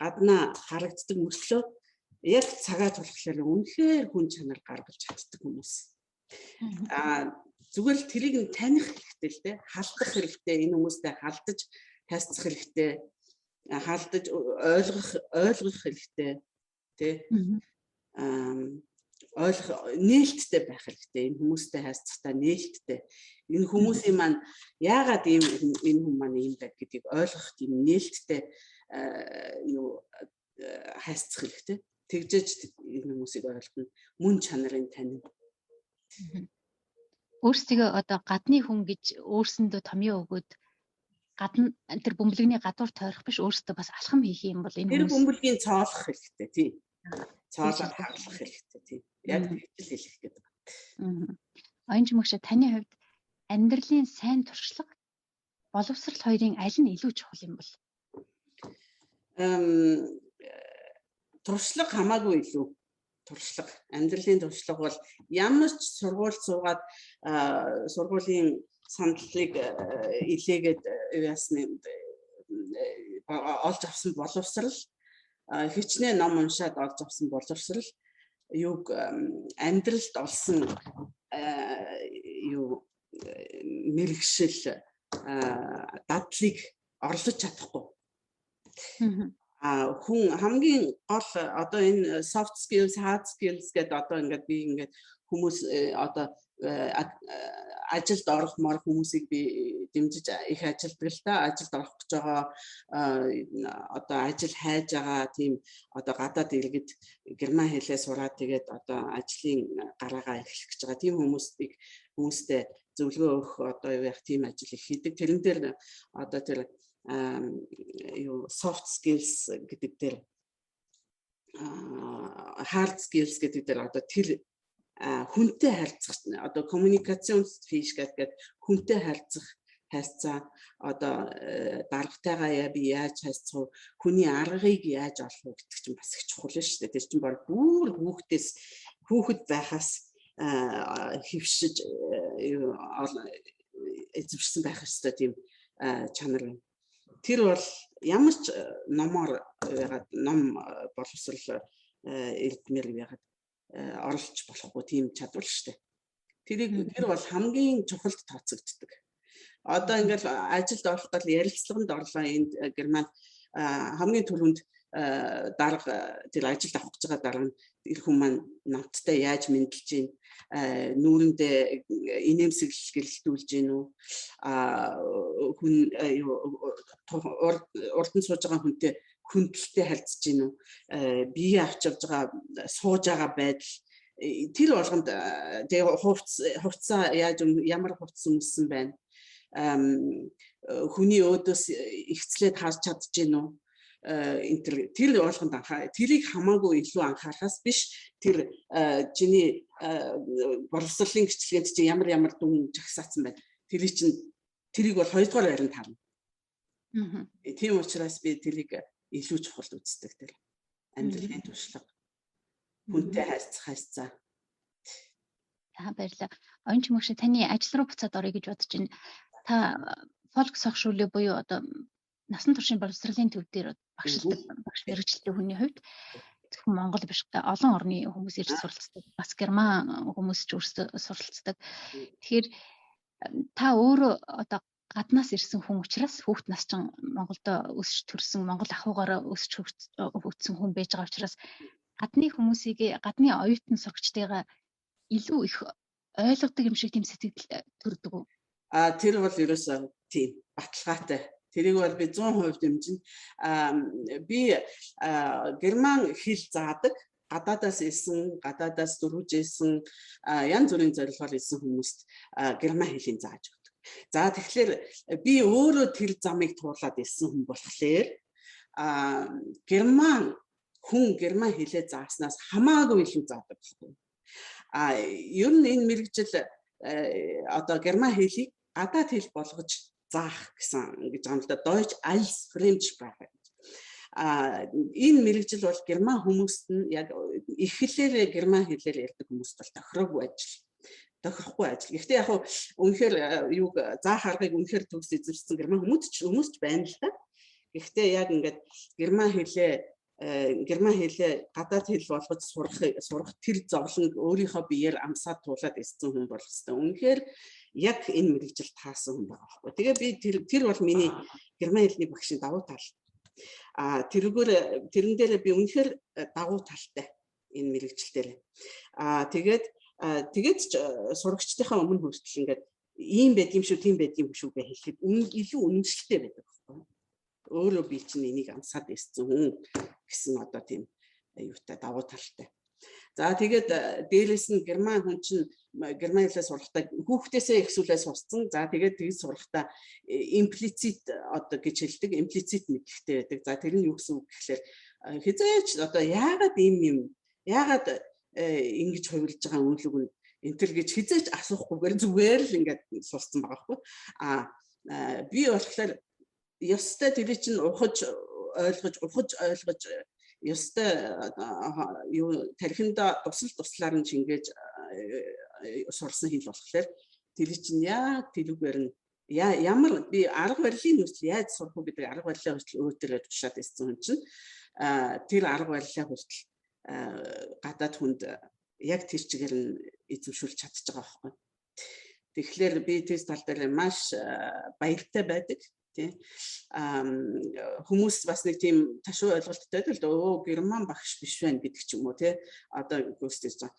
гаднаа харагддаг мөртлөө яг цагаа тулахлаар үнэхээр хүн чанар гаргаж чаддаг хүмүүс. Зүгээр л тэрийг нь таних хэрэгтэй л дээ. Халдах хэрэгтэй. Энэ хүмүүстэй халдаж хайцах хэрэгтэй. Халдаж ойлгох хэрэгтэй. Тэ? Нээлттэй байх хэрэгтэй. Энэ хүмүүстэй хайцахтаа нээлттэй. Энэ хүмүүсийн маань яагаад энэ хүн маань ийм байг гэдгийг ойлгох тийм нээлттэй хайцах хэрэгтэй. Тэгжээж энэ хүмүүсийг ойлгоно. Мөн чанарын танин. Өөрсдөө одоо гадны хүн гэж өөрсөндөө томьёо өгөөд гадна тэр бөмбөлөгний гадуур тойрох биш өөрсдөө бас алхам хийх юм бол энэ Тэр хүмүүс бөмбөлгийн цоолох хэрэгтэй тийм. Цоолоод хаглах хэрэгтэй тийм. Яг тэгж л хэлэх гэдэг. Оюун чимэгч таны хувьд амьдралын сайн туршлага боловсрал хоёрын аль нь илүү чухал юм бол? Туршлага хамаагүй илүү. Туршлага, амьдралын туршлага бол ямар ч сургууль суугаад сургуулийн сандлыг илээгээд яасны олж авсан боловсрал хичнээн ном уншаад олж авсан боловсрал юуг амьдралд олсон мэрэгшил дадлыг орлож чадахгүй. Хүн хамгийн гол одоо энэ soft skills, hard skills гэдэг одоо ингээд би ингээд хүмүүс одоо ажилд орох мор хүмүүсийг би дэмжиж их ажилтдаг л да. Ажилд орох гэж байгаа одоо ажил хайж байгаа тийм одоо гадаад иргэд герман хэлээ сураад тэгээд одоо ажлын гараагаа эхлэх гэж байгаа тийм хүмүүстэй зөвлөгөө өгөх одоо юу яг тийм ажил их хийдэг. Тэрэн дээр одоо тэр soft skills гэдэг дээр hard skills гэдэг дээр одоо тэр хүнтэй харьцах одоо коммуникац фиш гэдэг хүнтэй харьцаа одоо даргатайгаа би яаж харьцах вэ? Хүний аргыг яаж олох вэ гэдэг чинь бас их чухал шүү дээ. Тэр чинь баг бүр хүүхэд байхаас хөвшиж эзэмшсэн байх ёстой тийм чанар байна. Тэр бол ямар ч номоор ном боловсрал элдмэр ягаад оролцож болохгүй тийм чадвар шүү дээ. Тэр бол хамгийн чухалд тооцогддог. Одоо ингээл ажилд орох гал ярилцлаганд орлоо энд Германд хамгийн түрүүнд дарга тэр ажилд авах гэж байгаа дарга эр хүн маань намттай яаж мэдлж гин нүүрэндээ инээмсэглэл гэрэлтүүлж гин үү хүн урдан сууж байгаа хүнтэй хүндэлтэй харьцаж гин үү бие авч явж байгаа сууж байгаа байдал тэр болгонд тэгээ хувцас яаж ямар хувцас өмссөн байна хүний өөдөөс ихцлээд харж чадж гин үү тэр болгонд тэрийг хамаагүй илүү анхаарахаас биш тэр чиний боловсролын гэрчлэгэнд чи ямар дүн жагсаацсан байна тэрийг бол хоёрдугаар байранд харна. Тийм учраас би тэрийг илүү чухал үздэг тэр амьдралын туршлага хүнтэй харьцаа. Баярлалаа. Оюун чимэгч таны ажил руу буцаад орё гэж бодож байна. Та фолксхошуле буюу одоо насан туршийн боловсролын төв дээр багш мэргэжилтийн хүний хувьд зөвхөн Монгол биш олон орны хүмүүс ирж суралцдаг. Бас герман хүмүүс ч өөрсдөө суралцдаг. Тэгэхээр та өөрөө одоо гаднаас ирсэн хүн учраас хүүхэд нас чинь Монголдо өсч төрсэн Монгол ахуйгаараа өсч хөгжсөн хүн байж байгаа учраас гадны хүмүүсийг гадны оюутан сурагчдыгаа илүү их ойлгодог юм шиг тийм сэтгэл төрдөг үү? Тэр бол ерөөсөө тийм баталгаатай. Тэрийг бол би 100% дэмжинэ. Би герман хэл заадаг, гадаадаас ирсэн, гадаадаас дөрвж ирсэн, янз бүрийн зорилгоор ирсэн хүмүүст герман хэлийг зааж өгдөг. За тэгэхээр би өөрөө тэр замыг туурлаад ирсэн хүн болохоор герман герман хэлээ зааснаас хамаагүй илүү заадаг байхгүй. Ер нь энэ мэрэгжил одоо герман хэлийг гадаад хэл болгож заах гэсэн гэж байгаа юм л да. Deutsch als Fremdsprache. Энэ мэрэгжил бол герман хүмүүст нь яг эхлэлээр герман хэлээр ярьдаг хүмүүст бол тохироогүй ажил. Гэхдээ яг үнэхээр юуг заах аргыг үнэхээр төгс эзэмшсэн герман хүмүүс ч байна л да. Гэхдээ яг ингээд герман хэлээ гадаад хэл болгож сурах тэр зовлон өөрийнхөө биеэр амсаад туулаад ирсэн хүн болох хэвээр. Үнэхээр яг энэ мэрэгжил таасан хүн байгаа байхгүй. Тэгээ би тэр бол миний герман хэлний багшийн давуу тал. Тэрэн дээр би үнэхээр давуу талтай энэ мэрэгжил дээр. Тэгээд сурагчдынхаа өмнө хүртэл ингээд ийм байд юм шүү, тийм байд юм шүү гэж хэлэхэд илүү үнэмшилтэй байдаг байхгүй. Өөрөө би чинь энийг амсаад ирсэн хүн гэсэн одоо тийм юутай давуу талтай. За тэгээд дээрээс нь герман хүн чинь герман хэлээ сурахтаа хүүхдээсээ их сүлээ сурсан. За тэгээд сурахтаа имплицит одоо гэж хэлдэг, имплицит мэдлэгтэй байдаг. За тэр нь юу гэсэн үг гэхээр хизээч одоо яагаад яагаад ингэж хувилж байгаа үнэлэг нь энтэр гэж хизээч асуухгүйгээр зүгээр л ингээд сурсан байгаа хгүй. Би болохоор ёстой тэр чинь ухаж ойлгож ёстой юу тархинда туслаар нь шингээж сурсан хэл болохоор тэр чинь яг тэрүүгээр нь ямар би арга барилын нөхцөл яаж сурах уу гэдэг арга барилаа хүртэл өөдөрөө тушаад ирсэн хүн чинь тэр арга барилаа хүртэл гадаад хүнд яг тэр чигээр нь эзэмшүүлж чадчих байгаа байхгүй. Тэгэхээр би тест тал дээр маш баяртай байдаг. Хүмүүс бас нэг тийм ташуу ойлголттой л дээ. Герман багш биш байна гэдэг ч юм уу тий. Одоо гүйцэтгэж байгаа.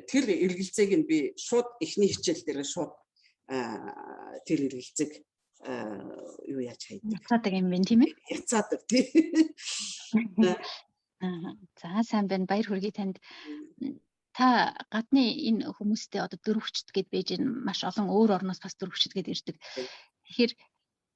Тэр эргэлзээг нь би шууд эхний хичээл дээр шууд тэр эргэлзээг юу яаж хайдаг. Яцаадаг юм байна тийм ээ. Яцаадаг тий. За сайн байна. Баяр хүргэе танд. Та гадны энэ хүмүүстэй одоо дөрвөгчд гэд байж маш олон өөр орноос бас дөрвөгчд гэд ирдэг. Тэгэхээр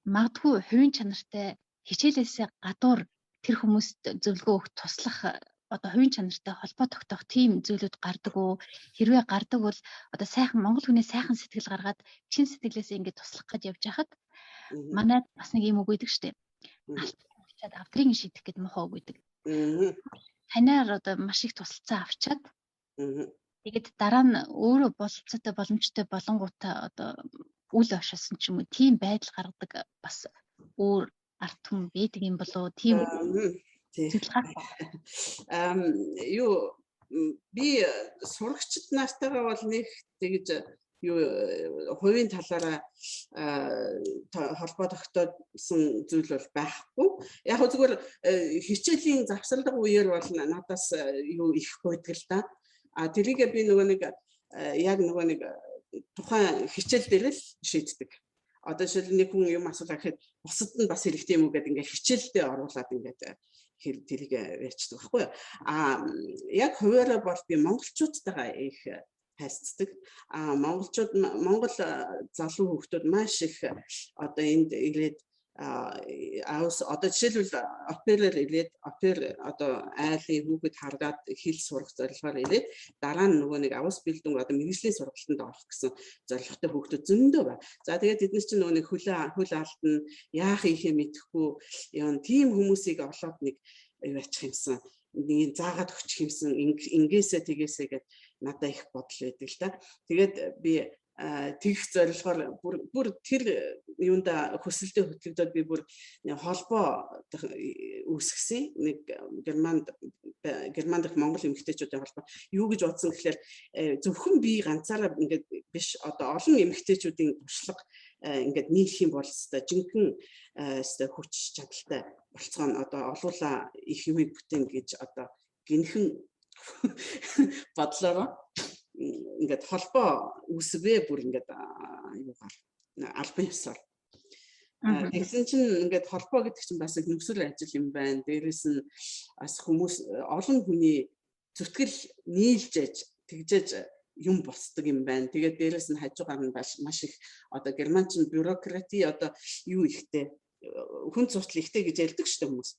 магадгүй хувийн чанартай хичээлээсээ гадуур тэр хүмүүст зөвлөгөө өгөх туслах одоо хувийн чанартай холбоо тогтоох тийм зүйлүүд гардаг уу? Хэрвээ гардаг бол одоо сайхан монгол хүний сайхан сэтгэл гаргаад чин сэтгэлээсээ ингэж туслах гэж явж хахад манайд бас нэг юм үг өгдөг штеп. Авчаад авдрыг шийдэх гэдэг мохоо үг өгдөг. Танаар одоо маш их тусалцаа авчаад тэгээд дараа нь өөрөө болцоотой боломжтой болонгуудаа одоо үл ошсон ч юм уу тийм байдал гаргадаг бас өөр арт хүн байдаг юм болоо тийм юу би сурагчид нартайгаа бол нэг тэгж юу хувийн талаараа холбоо тогтоосон зүйл бол байхгүй. Яг хөө зүгээр хичээлийн завсарлага үеэр бол надаас юу их байдаг л да. Тэрийгээ би нөгөө нэг тухайн хичээл дээр л шийддэг. Одоо жишээл нэг хүн юм асуулаа гэхэд бусад нь бас хэрэгтэй юм уу гэдэг ингээд хичээлдээ оруулаад ингээд тэрийг ярьчихдаг байхгүй юу. Яг хуваараа бол би монголчуудтайгаа их хайрцдаг. Монгол залуу хүүхдүүд маш их одоо энд ирээд одоо жишээлбэл оперээр ирээд одоо айлын хүүхэд харгаад хэл сурах зорилгоор ирээд дараа нь нөгөө нэг авус бэлдэн одоо мэргэжлийн сургалтанд орох гэсэн зорилготой хүүхдүүд зөндөө байна. За тэгээд эдгээр чинь нөгөө нэг хөл алдна, яах ийхээ мэдэхгүй юм тийм хүмүүсийг олоод нэг юу ачих юмсан нэг заагаад өгчих юмсан ингээсээ тэгээсээ гэд надад их бодол байдаг л да. Тэгээд би тэгэх зорилгоор бүр тэр юунда хүсэлтэд хөтлөгдөд би бүр холбоо үүсгэсэн нэг германд монгол эмэгтэйчүүдийн холбоо юу гэж бодсон гэхээр зөвхөн би ганцаараа ингээд биш одоо олон эмэгтэйчүүдийн туршлага ингээд нийлэх юм бол өстой жинхэнэ өстой хүч чадалтай болцгоо одоо олуула их юм бүтээн гэж одоо гинхэн бодлоо ингээд холбоо үүсвэ бүр ингээд юугаар албан ёсоор. Тэгсэн чинь ингээд холбоо гэдэг чинь бас нөхцөл ажил юм байна. Дээрээс нь бас хүмүүс олон хүний зүтгэл нийлж тэгжээж юм босдог юм байна. Тэгээд дээрээс нь хажуугаар нь маш их одоо германчин бюрократи одоо юу ихтэй хүн зуртал ихтэй гэж ярьдаг шүү дээ хүмүүс.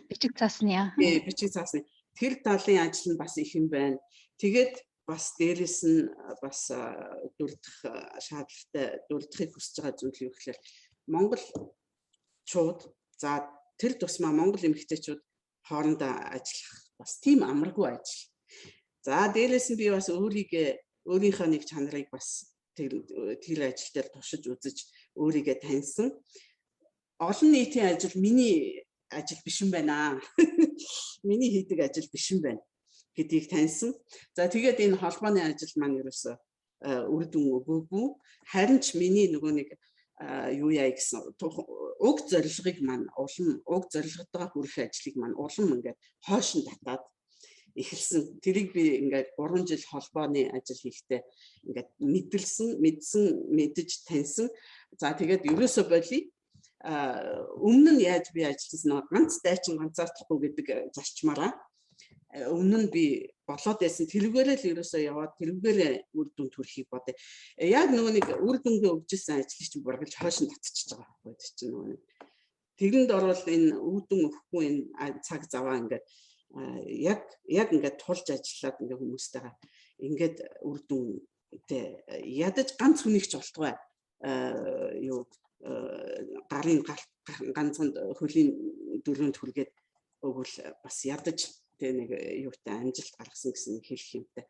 Бичиг цаасны бичиг заасны тэр талын ажил нь бас их юм байна. Тэгээд бас дээрэс нь бас дүрдэх шаардлагатай дүрдэхийг хүсэж байгаа зүйл юу гэхээр Монгол чууд за тэр тусмаа Монгол эмэгтэйчүүд хоорондоо ажиллах бас тийм амаргүй ажил. За дээрэс нь би бас өөрийнхөө нэг чанарыг бас тэр ажил дээр туршиж үзэж өөрийгөө таньсан. Олон нийтийн ажил миний ажил биш юм байна. Миний хийдэг ажил биш юм байна гэдгийг таньсан. За тэгээд энэ холбооны ажил маань ерөөсөө үр дүн өгөөгүй. Харин ч миний нөгөө нэг юу яа гэсэн уг зорилгыг маань уг зорилготойгоо хүрэх ажлыг маань улам ингээд хойш нь татаад эхэлсэн. Тэрийг би ингээд 3 жил холбооны ажил хийхдээ ингээд мэдэж таньсан. За тэгээд ерөөсөө болий өмнө нь яаж би ажилласан ганц дайчин ганцаардахгүй гэдэг зарчмаараа өмнө нь би болоод байсан тэрүүгээрээ л ерөөсөө яваад тэрүүгээрээ үр дүн төрхийг бодё. Яг нөгөө нэг үр дүнгээ өгчсэн ажлыг чинь бургалж хойш нь татчихж байгаа байхгүй чинь нөгөө нэг тэрэнд орвол энэ үр дүн өгөхгүй энэ цаг заваа ингээд яг ингээд тулж ажиллаад ингээд хүмүүстэйгээ ингээд үр дүнтэй ядаж ганц хүнийг ч болтугай юу гарын ганцхан хөлийн дөрөнд хүргээд өгвөл бас ядаж тэг нэг юутай амжилт гаргасан гэсэн хэлэх юмтай.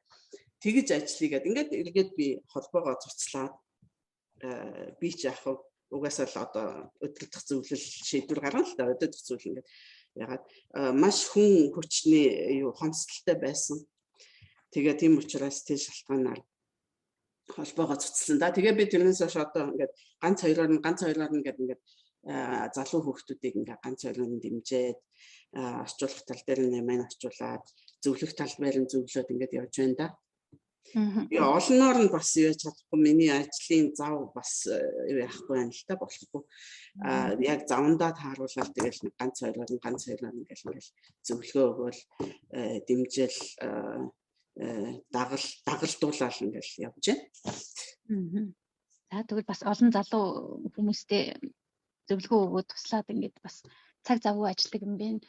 Тэгж ажиллагээд ингээд эргээд би холбоогоо цуцлаад би ч яг угаасаа л одоо өдөртөх зөвлөл шийдвэр гаргана л да өдөртөх зүйл ингээд ягаад маш хүн хүчний юу хомсдолтой байсан. Тэгээ тийм учраас тэр шалтгаанаар холбоогоо цуцлсан да. Тэгээ би тэрнээс хойш одоо ингээд ганц хоёроор ингээд залуу хүүхдүүдийг ингээд ганц хоёроор дэмжиж орчуулах тал дээр нэмэн орчуулаад зөвлөх тал дээр нь зөвлөд ингээд явж байна да. Тэгээ олноор нь бас яаж чадахгүй миний ажлын зав бас яахгүй байна л та болохгүй. Яг завандаа тааруулаад тэгэл ганц хоёроор ингээд зөвлөгөө өгөөл дэмжил дагалдуулаад ингээд явж байна. За тэгвэл бас олон залуу хүмүүстэй зөвлөгөө өгөөд туслаад ингээд бас цаг завгүй ажилладаг юм байна.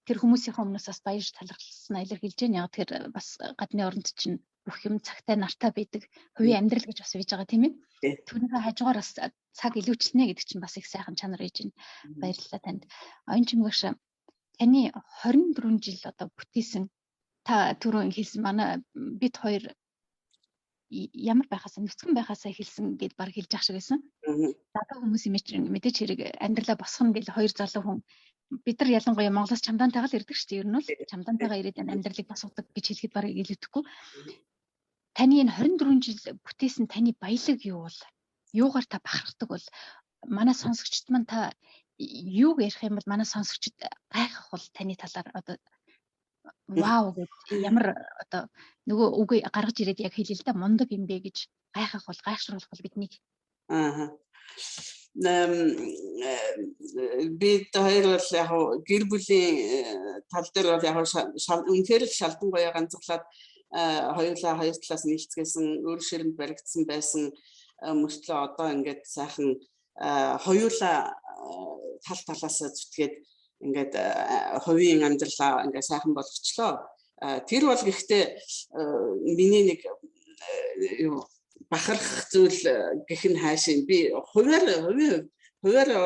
Тэр хүмүүсийнхээ өмнөөс бас баяр талархсан илэрхийлж байна. Яг тэр бас гадны оронд чинь бүх юм цагтай нартай байдаг. Хувийн амьдрал гэж бас бийж байгаа тийм ээ. Түүнийхээ хажуугаар бас цаг илүүчилнэ гэдэг чинь бас их сайхан чанар ээж байна. Баярлалаа танд. Оюун Чимгаш таны 24 жил одоо бүтээсэн та түрүүн хэлсэн манай бид хоёр ямар байхасаа нүцгэн байхасаа хэлсэн гэд баг хэлж ах шиг байсан. Залуу хүмүүс юм мэдээж хэрэг амьдралаа босгоно гэл хоёр залуу хүн бид нар ялангуяа Монголоос чамдаантайгаа л ирдэг шүү дээ. Ер нь бол чамдаантайгаа ирээд амьдралыг босгодог гэж хэлэхэд баг илүүдэхгүй. Таны энэ 24 жил бүтээсэн таны баялаг юу бол? Юугаар та бахархдаг бол манай сонсогчд маань та юу ярих юм бол манай сонсогчд гайхах бол таны талаар одоо вау гэж ямар одоо нөгөө үг гаргаж ирээд яг хэлээ л да мундаг юм бэ гэж гайхах бол гайхшруулах бол биднийг би хоёр бол яг гэр бүлийн тал дээр бол яг үнэхээр шалдангуяа ганцлаад хоёулаа хоёр талаас нийлцгээсэн өөр ширэнд баригдсан байсан мөртлөө одоо ингээд сайхан хоёулаа тал талаасаа зүтгээд ингээд хувийн амьдралаа ингээд сайхан болгочлоо. Тэр бол гэхдээ миний нэг юу бахархах зүйл гэх нь хаашийн би хуваар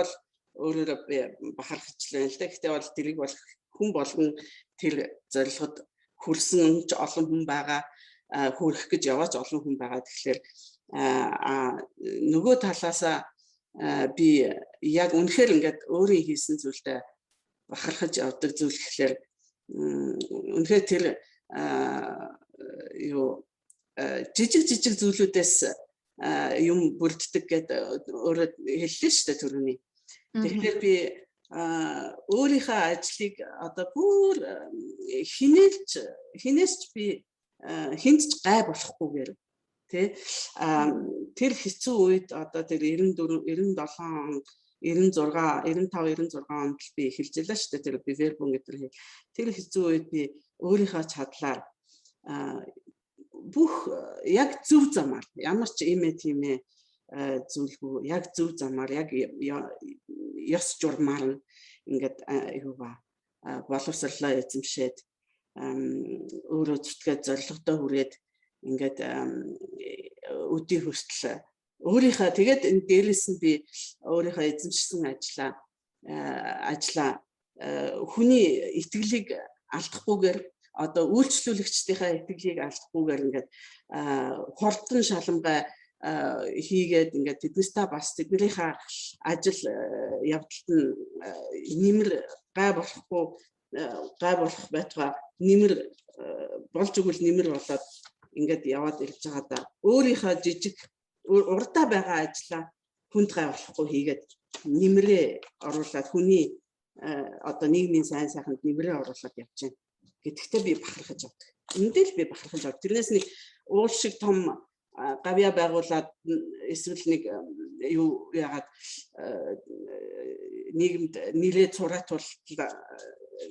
бол өөрөөр би бахархаж байна л да. Гэхдээ бол тэрийг бол хүн болгон тэр зорилгод хүрсэн ч олон хүн байгаа, хүрэх гэж яваач олон хүн байгаа. Тэгэхээр нөгөө талаасаа би яг үнэхээр ингээд өөрийн хийсэн зүйлдээ бахархаж явдаг зүйл гэхэлэр үнэхээр тэр юу жижиг зүйлүүдээс юм бүрддэг гэдэг өөрөө хэллээ шүү дээ түрүүний. Тэгэхээр би өөрийнхөө ажлыг одоо бүр хинээс ч би хинт ч гай болохгүйгээр тий тэр хэцүү үед одоо тэр 94 97 96 онд би эхэлж байлаа шүү дээ. Тэр би вербон гэдэг тэр хэцүү үед би өөрийнхөө чадлаар бүх яг зөв замаар ямар ч тийм зүйлгүй яг зөв замаар яг ёс журмаар нь ингээд юугаа боловсрлоо эзэмшээд өөрөө зүтгээд зорилгодоо хүрээд ингээд өдий хүртэл өөрийнхөө тэгээд энэ дээрээс нь би өөрийнхөө эзэмшсэн ажлаа хүний итгэлийг алдахгүйгээр одоо үйлчлүүлэгчдийнхээ итгэлийг алдахгүйгээр ингээд хурдан шалангай хийгээд ингээд тэднээсээ бас тэднийхээ ажил явдалт нь нэмэр гай болох байтугай нэмэр болж игэл нэмэр болоод ингээд яваад ирж байгаа да. Өөрийнхөө жижиг урдаа байгаа ажлаа хүнд гай болохгүй хийгээд нэмрээ оруулаад хүний одоо нийгмийн сайн сайханд нэмрээ оруулаад явж байна. Гэдэгтээ би бахархаж авдаг. Эндээ л би бахархаж авдаг. Тэрнээс нэг уул шиг том гавья байгуулад эсвэл нэг юу яагаад нийгэмд нэлээд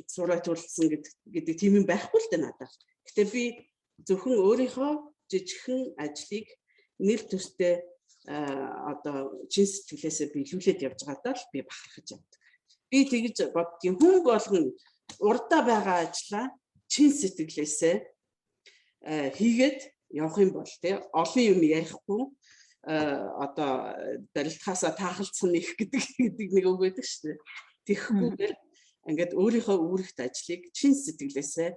сураатуулсан гэдэг тийм юм байхгүй л дээ надад. Гэтэ би зөвхөн өөрийнхөө жижигхэн ажлыг нэр төстэй одоо чин сэтгэлээсээ биелүүлээд явж байгаадаа л би бахархаж явдаг. Би тэгж боддгийн хүн болгон урдаа байгаа ажлаа чин сэтгэлээсээ хийгээд явах юм бол тий олон юм ярихгүй одоо барилдахаасаа таахалцсан их гэдэг нэг үг байдаг шүү дээ. Тэгэхгүйгээр ингээд өөрийнхөө үүрэгт ажлыг чин сэтгэлээсээ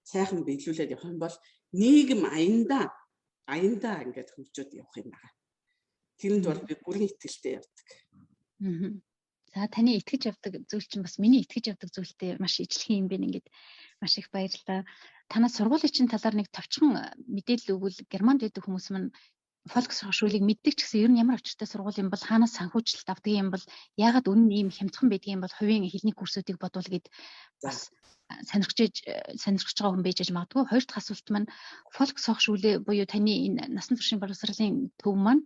сайхан биелүүлээд явах юм бол нийгэм аяндаа ингээд хөгжөөд явах юм байна. Тэрэнд бол би бүрэн итгэлтэй явдаг. За таны итгэж явдаг зүйл чинь бас миний итгэж явдаг зүйлтэй маш ижлэх юм бэ ингээд маш их баярлалаа. Танаас сургуулийн чинь талаар нэг товчхон мэдээлэл өгвөл Германд байдаг хүмүүс маань Volkshochschule-ийг мэддэг ч гэсэн ер нь ямар очиртай сургууль юм бол хаанаас санхүүжилт авдаг юм бол яагаад үнэн ийм хямдхан байдаг юм бол хувийн хэлний курсуудыг бодвол гэд бас сонирхож байгаа хүн байж магадгүй. Хоёр дахь асуулт маань Volkshochschule буюу таны энэ насан туршийн боловсролын төв маань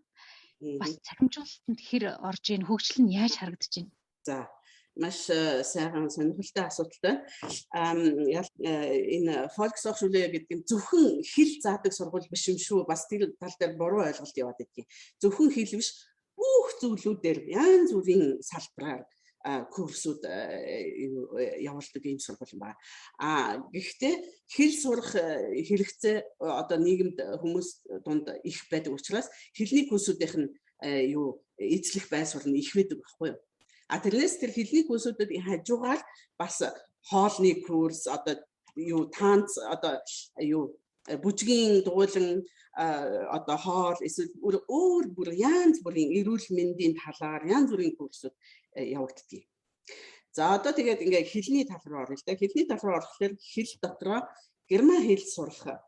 бас цахимжуулалтанд хэр орж ийн хөгжил нь яаж харагдаж байна? За маш сайхан сонирхолтой асуулттай. Энэ Volkshochschule гэдэг нь зөвхөн хэл заадаг сургууль биш юм шүү. Бас тэр тал дээр буруу ойлголт яваад байдгийг. Зөвхөн хэл биш бүх зүйлүүдээр янз бүрийн салбараар курсууд явуулдаг юм сургууль байна. Гэхдээ хэл сурах хэрэгцээ одоо нийгэмд хүмүүс дунд их байдаг учраас хэлний курсуудынх нь эзлэх байр суурь нь их байдаг байхгүй юу? Тэрнээс тэр хэлний курсуудад хажуугаар бас хоолны курс одоо танц одоо бүжгийн дуулан одоо хоол эсвэл өөр бүр янз бүрийн эрүүл мэндийн талаар янз бүрийн курсууд явагддаг. За одоо тэгээд ингээ хэлний тал руу орё л да. Хэлний тал руу орохлоор хэл дотроо герман хэл сурах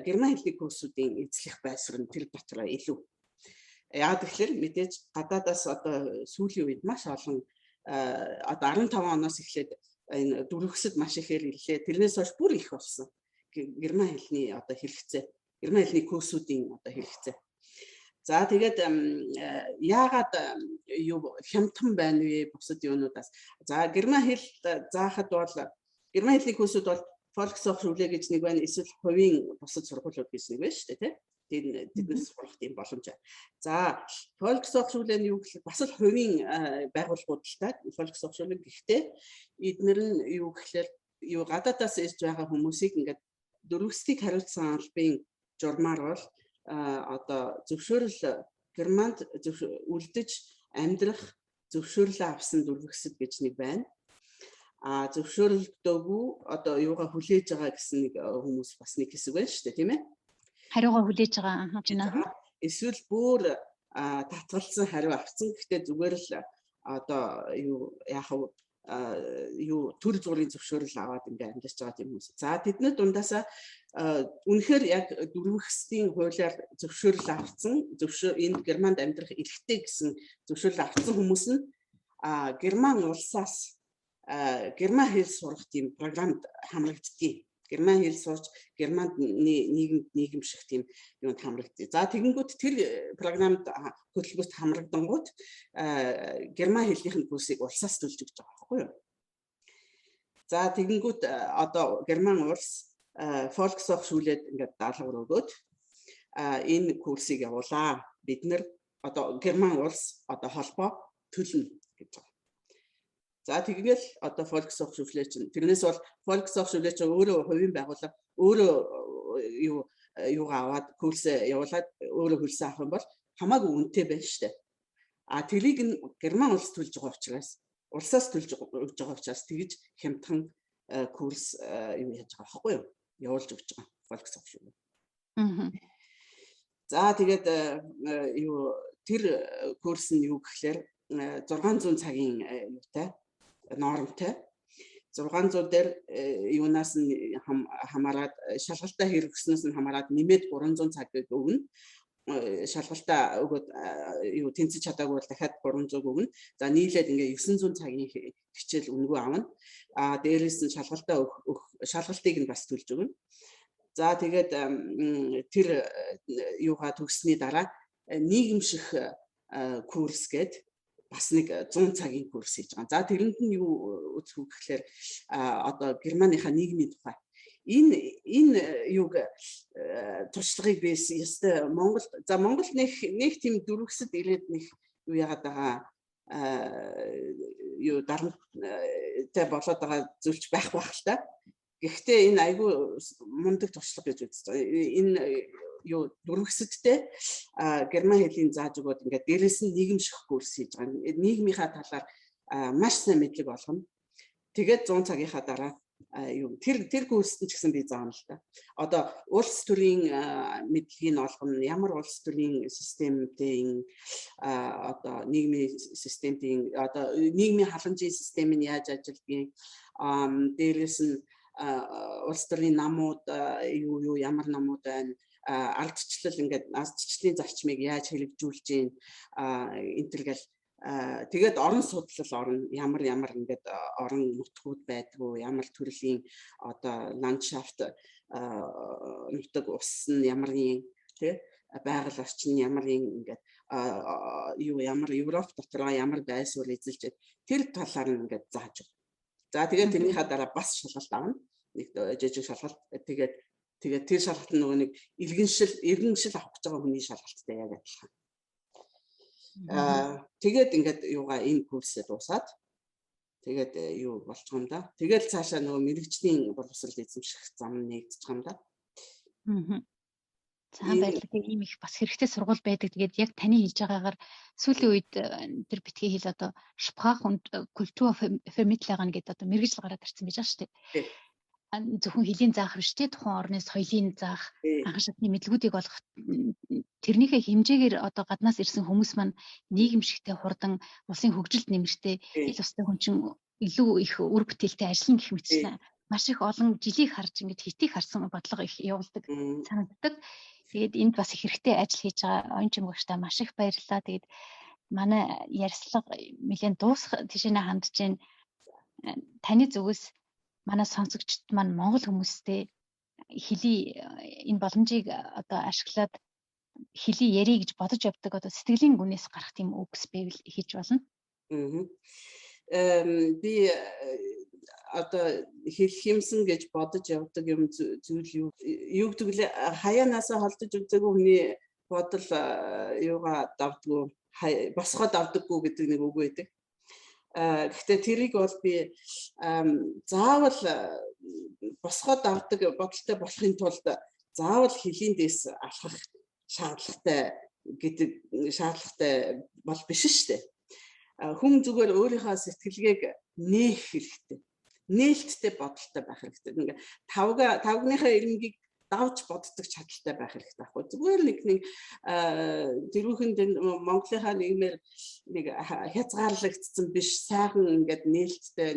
герман хэлний курсуудын эзлэх байр суурь нь тэр дотроо илүү. Яг тэгэхээр мэдээж гадаадаас одоо сүүлийн үед маш олон одоо 15 оноос эхлээд энэ дөрвөсөд маш ихээр ирлээ. Тэрнээс хойш бүр их болсон. Герман хэлний одоо хэрэгцээ, герман хэлний курсуудын одоо хэрэгцээ. За тэгээд яагаад хямдхан байна вэ бусад юунуудаас? За герман хэл заахад бол герман хэлний курсууд бол Volkshochschule гэж нэг байна, эсвэл хувийн бусад сургуулиуд гэж нэг байна шүү дээ, тийм. Тэднээс сурах тийм боломж. За Volkshochschule нь юу гэхээр бас л хувийн байгууллагууд л та Volkshochschule гэхдээ эднэр нь юу гэхээр гадаадаас ирж байгаа хүмүүсийг ингээд дөрвөсдгийг хариуцсан албан журмаар бол одоо зөвшөөрөл Германд үлдэж амьдрах зөвшөөрлөө авсан дөрвөсөд гэж нэг байна. Зөвшөөрөлдөөгүй одоо юугаа хүлээж байгаа гэсэн нэг хүмүүс бас нэг хэсэг байна шүү дээ, тийм ээ? Хариугаа хүлээж байгаа чинь эсвэл бүр татгалзсан хариу авсан. Гэхдээ зүгээр л одоо төр зургийн зөвшөөрөл аваад ингээ амьдарч байгаа юм хүмүүс. За тэдний дундаасаа үнэхээр яг дөрвөсдийн хуулиар зөвшөөрөл авсан, энд Германд амьдрах эрхтэй гэсэн зөвшөөрөл авсан хүмүүс нь Герман улсаас герман хэл сурах тийм програмд хамрагддгийг. Герман хэл сурч Германд нийгэмших тийм юунд хамрагддгийг. За тэгэнгүүт тэр програмд хөтөлбөрт хамрагдангууд герман хэлнийх нь курсыг улсаас төлж өгч байгаа байхгүй юу? За тэгэнгүүт одоо герман улс Volkshochschule ингээд даалгавар өгөөд энэ курсыг явуулаа. Бид нэр одоо герман улс одоо холбоо төлнө гэж байгаа. За тэгэл одоо Volkshochschule тэрнээс бол Volkshochschule өөрөө хувийн байгууллага өөрөө юугаа аваад курс явуулаад өөрөө хөлсөө авах юм бол хамаагүй үнэтэй байна шүү дээ. Тэрийг нь Герман улс төлж байгаа учраас улсаас төлж өгж байгаа учраас тэгж хямдхан курс юу яаж байгаа байхгүй юу? Явуулж өгч байгаа Volkshochschule. За тэгээд тэр курс нь юу гэхээр 600 цагийн юутай нормтой 600 дээр юунаас нь хамаарат шалгалтаа хэрэгснээс нь хамаарат нэмээд 300 цагийг өгнө. Шалгалтаа өгөөд юу тэнцэж чадаагүй бол дахиад 300 өгнө. За нийлээд ингээ 900 цагийн хичээл өнгөө авна. Дээрээс нь шалгалтыг нь бас төлж өгнө. За тэгээд тэр юугаа төгссөний дараа нийгэмших курс гээд бас нэг 100 цагийн курс хийж байгаа. За тэрэнд нь юу үзэх вэ гэхээр одоо Германыхаа нийгмийн тухай энэ юуг туршлагыг бис ёстой Монголд нэг тийм дөрвөсөд ирээд нэг юу яагаад байгаа юу дарамттай болоод байгаа зүйлч байх л та. Гэхдээ энэ айгүй мундаг туршлага гэж үздэг. Энэ юу дөрвөсөдтэй герман хэлийг зааж өгөөд ингээд дээрээс нь нийгэмших курс хийж байгаа. Нийгмийнхаа талаар маш сайн мэдлэг олгоно. Тэгээд 100 цагийнхаа дараа юу тэр курст ч гэсэн би заана л та. Одоо улс төрийн мэдлэгийг олгоно. Ямар улс төрийн системтэй одоо нийгмийн системтэй одоо нийгмийн халамжийн систем нь яаж ажилладгийг дээрээс нь улс төрийн намууд юу ямар намууд байна ардчлал ингээд ардчлалын зарчмыг яаж хэрэгжүүлж гин энтергээл тэгээд орон судлал орно ямар ингээд орон нутгууд байдгүй ямар төрлийн одоо ландшафт нутаг ус нь ямар юм тий байгаль орчин ямар юм ингээд юу ямар Европ дотор ямар байсвар эзэлж тэр талаар нь ингээд зааж өгнө. За тэгээд тэрнийхээ дараа бас шалгалт авна. Нэг жижиг шалгалт тэгээд тэр шалгалт нь нөгөө нэг иргэншил авах гэж байгаа хүний шалгалттай яг адилхан. Тэгээд ингээд юугаа энэ курсээ дуусаад тэгээд юу болж байгаа юм да. Тэгээд цаашаа нөгөө мэрэгжлийн боловсрол эзэмших зам нэгдэж байгаа юм да. Цаан байдлыг ийм их бас хэрэгтэй сургууль байдаг. Тэгээд яг таны хэлж байгаагаар сүүлийн үед тэр битгий хэл одоо Sprache und Kulturvermittlerin гэдэг одоо мэргэжил гараад ирсэн байж байгаа шүү дээ. Зөвхөн хэлийн заах биш тий тухайн орны соёлын заах анхан шатны мэдлгүүдийг олох тэрнийхээ хэмжээгээр одоо гаднаас ирсэн хүмүүс маань нийгэмшигтэй хурдан улсын хөгжилд нэмэртэй ил устай хүн чинь илүү их үр бүтээлтэй ажиллана гэх мэтчлэн маш их олон жилийг харж ингэж хэтийг харсан бодлого их явуулдаг санагддаг. Тэгээд энд бас их хэрэгтэй ажил хийж байгаа оюун чимгэгчтэй маш их баярлалаа. Тэгээд манай ярьслага нэлээд дуусах тийшээ хандж байна. Таны зүгээс манай сонсогчд маань монгол хүмүүстэй хэлий энэ боломжийг одоо ашиглаад хэлий ярих гэж бодож явдаг одоо сэтгэлийн гүнээс гарах тийм үгс байвал хийж болно. Би одоо хэлэх юмсан гэж бодож явдаг юм зүйл юу гэдэг лээ хаяанаас холдож үзээгүй хүний бодол юугаа давдггүй босгоод давдаггүй гэдэг нэг үг байдаг. Гэхдээ тэрийг бол би заавал босгоод давдаг бодолтой болохын тулд заавал хэлийн дээс алхах шаардлагатай бол биш шүү дээ. Хүн зүгээр өөрийнхөө сэтгэлгээг нээх хэрэгтэй. Нээлттэй бодолтой байх хэрэгтэй. Ингээ тавгныхаа ирмэгийг давж боддог чадaltaй байх хэрэгтэй байхгүй. Зүгээр нэг дөрвөнд Монголынхаа нийгмээр нэг хязгаарлагдсан биш сайхан ингээд нээлттэй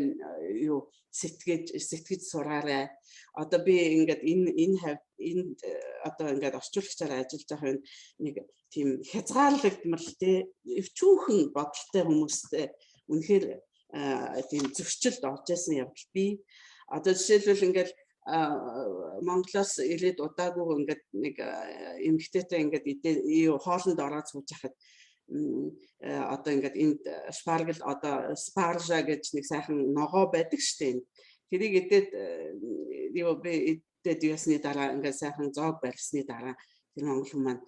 юу сэтгэж сураарай. Одоо би ингээд энэ одоо ингээд орчуулагчаар ажиллаж байгаа нэг тийм хязгаарлагдмал те өвчүүхэн бодолтой хүмүүстэй үнэхээр тийм зөрчилд орж ирсэн явдал би одоо жишээлбэл ингээд Монголоос ирээд удаагүй ингээд нэг эмэгтэйтэй ингээд хоолнд ороод сууж хахад одоо ингээд энд шпаргал одоо спаржа гэж нэг сайхан ногоо байдаг штеп. Тэрийг идээд би идээд ясны дараа ингээд сайхан зоог барьсны дараа тэр монгол хүмүүс маань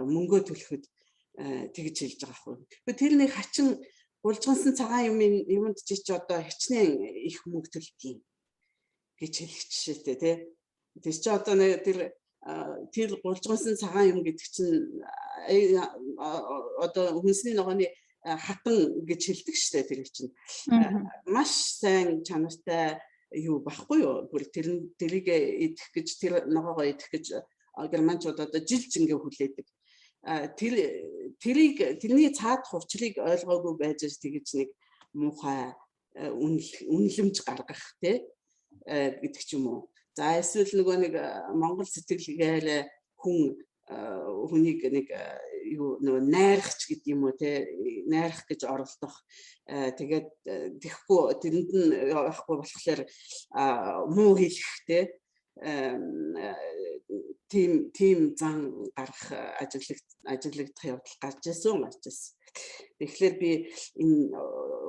мөнгөө төлөхөд тэгж хэлж байгаа хгүй. Тэр нэг хачин Булжгансан цагаан юмд ч одоо хичнээн их мөнгө төлдөг гэж хэлэх жишээтэй тий. Тэр чи одоо тэр булжгансан цагаан юм гэдэг чинь одоо хүнсний ногооны хатан гэж хэлдэг штэ тэр чинь маш сайн чанартай юу багхгүй юу. Тэрийг идэх гэж тэр ногоогоо идэх гэж германчууд одоо жилж ингээ хүлээдэг. Тэрний цаад хувцлыг ойлгоогүй байж тэгэж нэг муухай үнэлэмж гаргах тий гэдэг ч юм уу. За эсвэл нөгөө нэг Монгол сэтгэлгээр хүнийг нэг юу нөгөө найрахч гэдэг юм уу тий найрах гэж оролдох тэгээд тэгэхгүй тэрэнд нь явахгүй болохоор муу хэлэх тий тим зан гарах ажиглагдах явдал гарч ирсэн. Тэгэхээр би энэ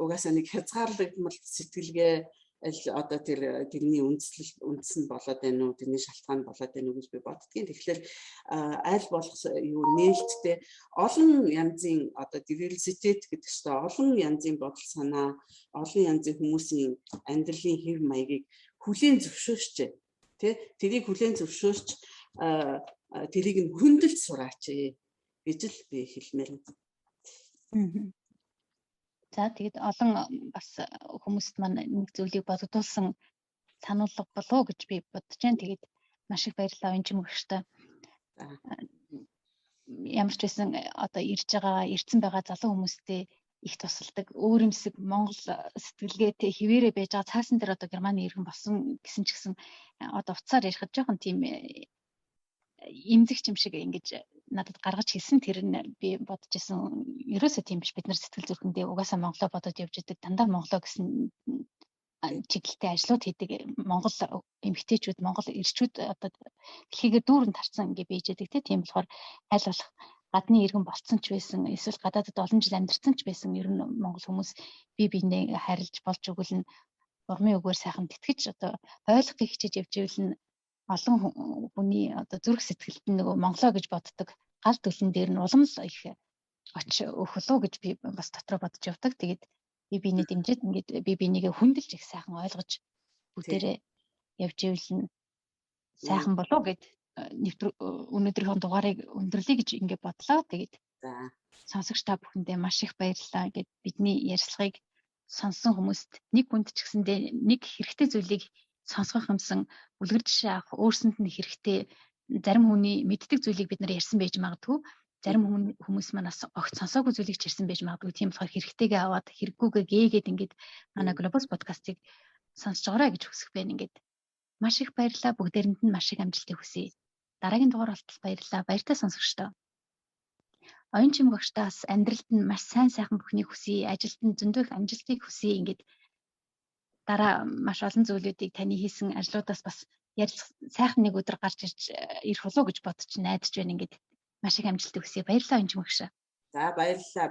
угаасаа нэг хязгаарлагдмал сэтгэлгээ одоо тэрний үндэс нь болоод байна уу, тэрний шалтгаан болоод байна уу гэж би боддгийн. Тэгэхээр аль болох юу нээлттэй олон янзын одоо диверситет гэдэг чинь олон янзын бодол санаа, олон янзын хүмүүсийн амьдралын хэв маягийг хүлээн зөвшөөрч тий тэрийг хүлээн зөвшөөрч тэрийг нь хөндлөж сураач гэж л би хэлмээр байна. За тэгээд олон бас хүмүүст маань нэг зүйлийг бодогдуулсан сануулга болов гэж би бодож байна. Тэгээд маш их баярлалаа Онжим өгчтэй. Ямар ч байсан одоо ирсэн байгаа залуу хүмүүстэй их тусалдаг өөрөмсөг Монгол сэтгэлгээтэй хിവэрэ байж байгаа цаасан дээр одоо Германы иргэн болсон гэсэн ч гэсэн одоо уцаар ярихад жоохон тийм имзэгч юм шиг ингэж надад гаргаж хэлсэн. Тэр нь би бодож исэн ерөөсөө тийм биш. Бид нар сэтгэл зүрхэндээ угаасаа Монголоо бодоод явж идэг. Дандаа Монголоо гэсэн чиглэлтэй ажлууд хийдэг Монгол эмэгтэйчүүд, Монгол эрчүүд одоо дэлхийгээр дүүрэн тарцсан ингэ бийж идэг тийм болохоор аль болох гадны иргэн болцсон ч байсан, эсвэл гадаадд олон жил амьдарсан ч байсан ер нь Монгол хүмүүс бие биенээ харилж болж өгвөл нь урмын үгээр сайхан тэтгэж одоо ойлгохыг хичээж явж ивэл нь олон хүний одоо зүрх сэтгэлд нөгөө Монголоо гэж боддог гал төлн дээр нь улам л их оч өгөх болов гэж би бас дотроо бодож явдаг. Тэгээд би биенээ дэмжиж ингээд би бинийгээ хүндэлж их сайхан ойлгож бүгдээрээ явж ивэл нь сайхан болов гэд өнөөдрийнхөө дугаарыг өндөрлөе гэж ингээд бодлоо. Тэгээд сонсогч та бүхэндээ маш их баярлалаа. Ингээд бидний ярилцлагыг сонссон хүмүүст нэг хүнд ч гэсэндээ нэг хэрэгтэй зүйлийг сонсгох юмсан үлгэр жишээ авах өөрсөнд нь хэрэгтэй зарим хүний мэддэг зүйлийг бид нар ярьсан байж магадгүй зарим хүмүүс манаас огт сонсоогүй зүйлийг ярьсан байж магадгүй тийм болохоор хэрэгтэйгээ аваад хэрэггүйгээ гээгээд ингээд манай Globus подкастыг сонсож байгаарай гэж хүсэх байна. Ингээд маш их баярлалаа. Бүгдээрэнд нь маш их амжилтыг хүсье. Дараагийн дугаар болтол баярлалаа. Баяртай сонсогчдоо. Онжим багштаас амьдралд нь маш сайн сайхан бүхнийг хүсье. Ажилд нь зөндөө их амжилтыг хүсье. Ингээд дараа маш олон зүйлүүдийг таны хийсэн ажлуудаас бас ярилцах сайхан нэг өдөр гарч ирэх болов гэж бодож найдаж байна. Ингээд маш их амжилтыг хүсье. Баярлалаа Онжим багш. За баярлалаа.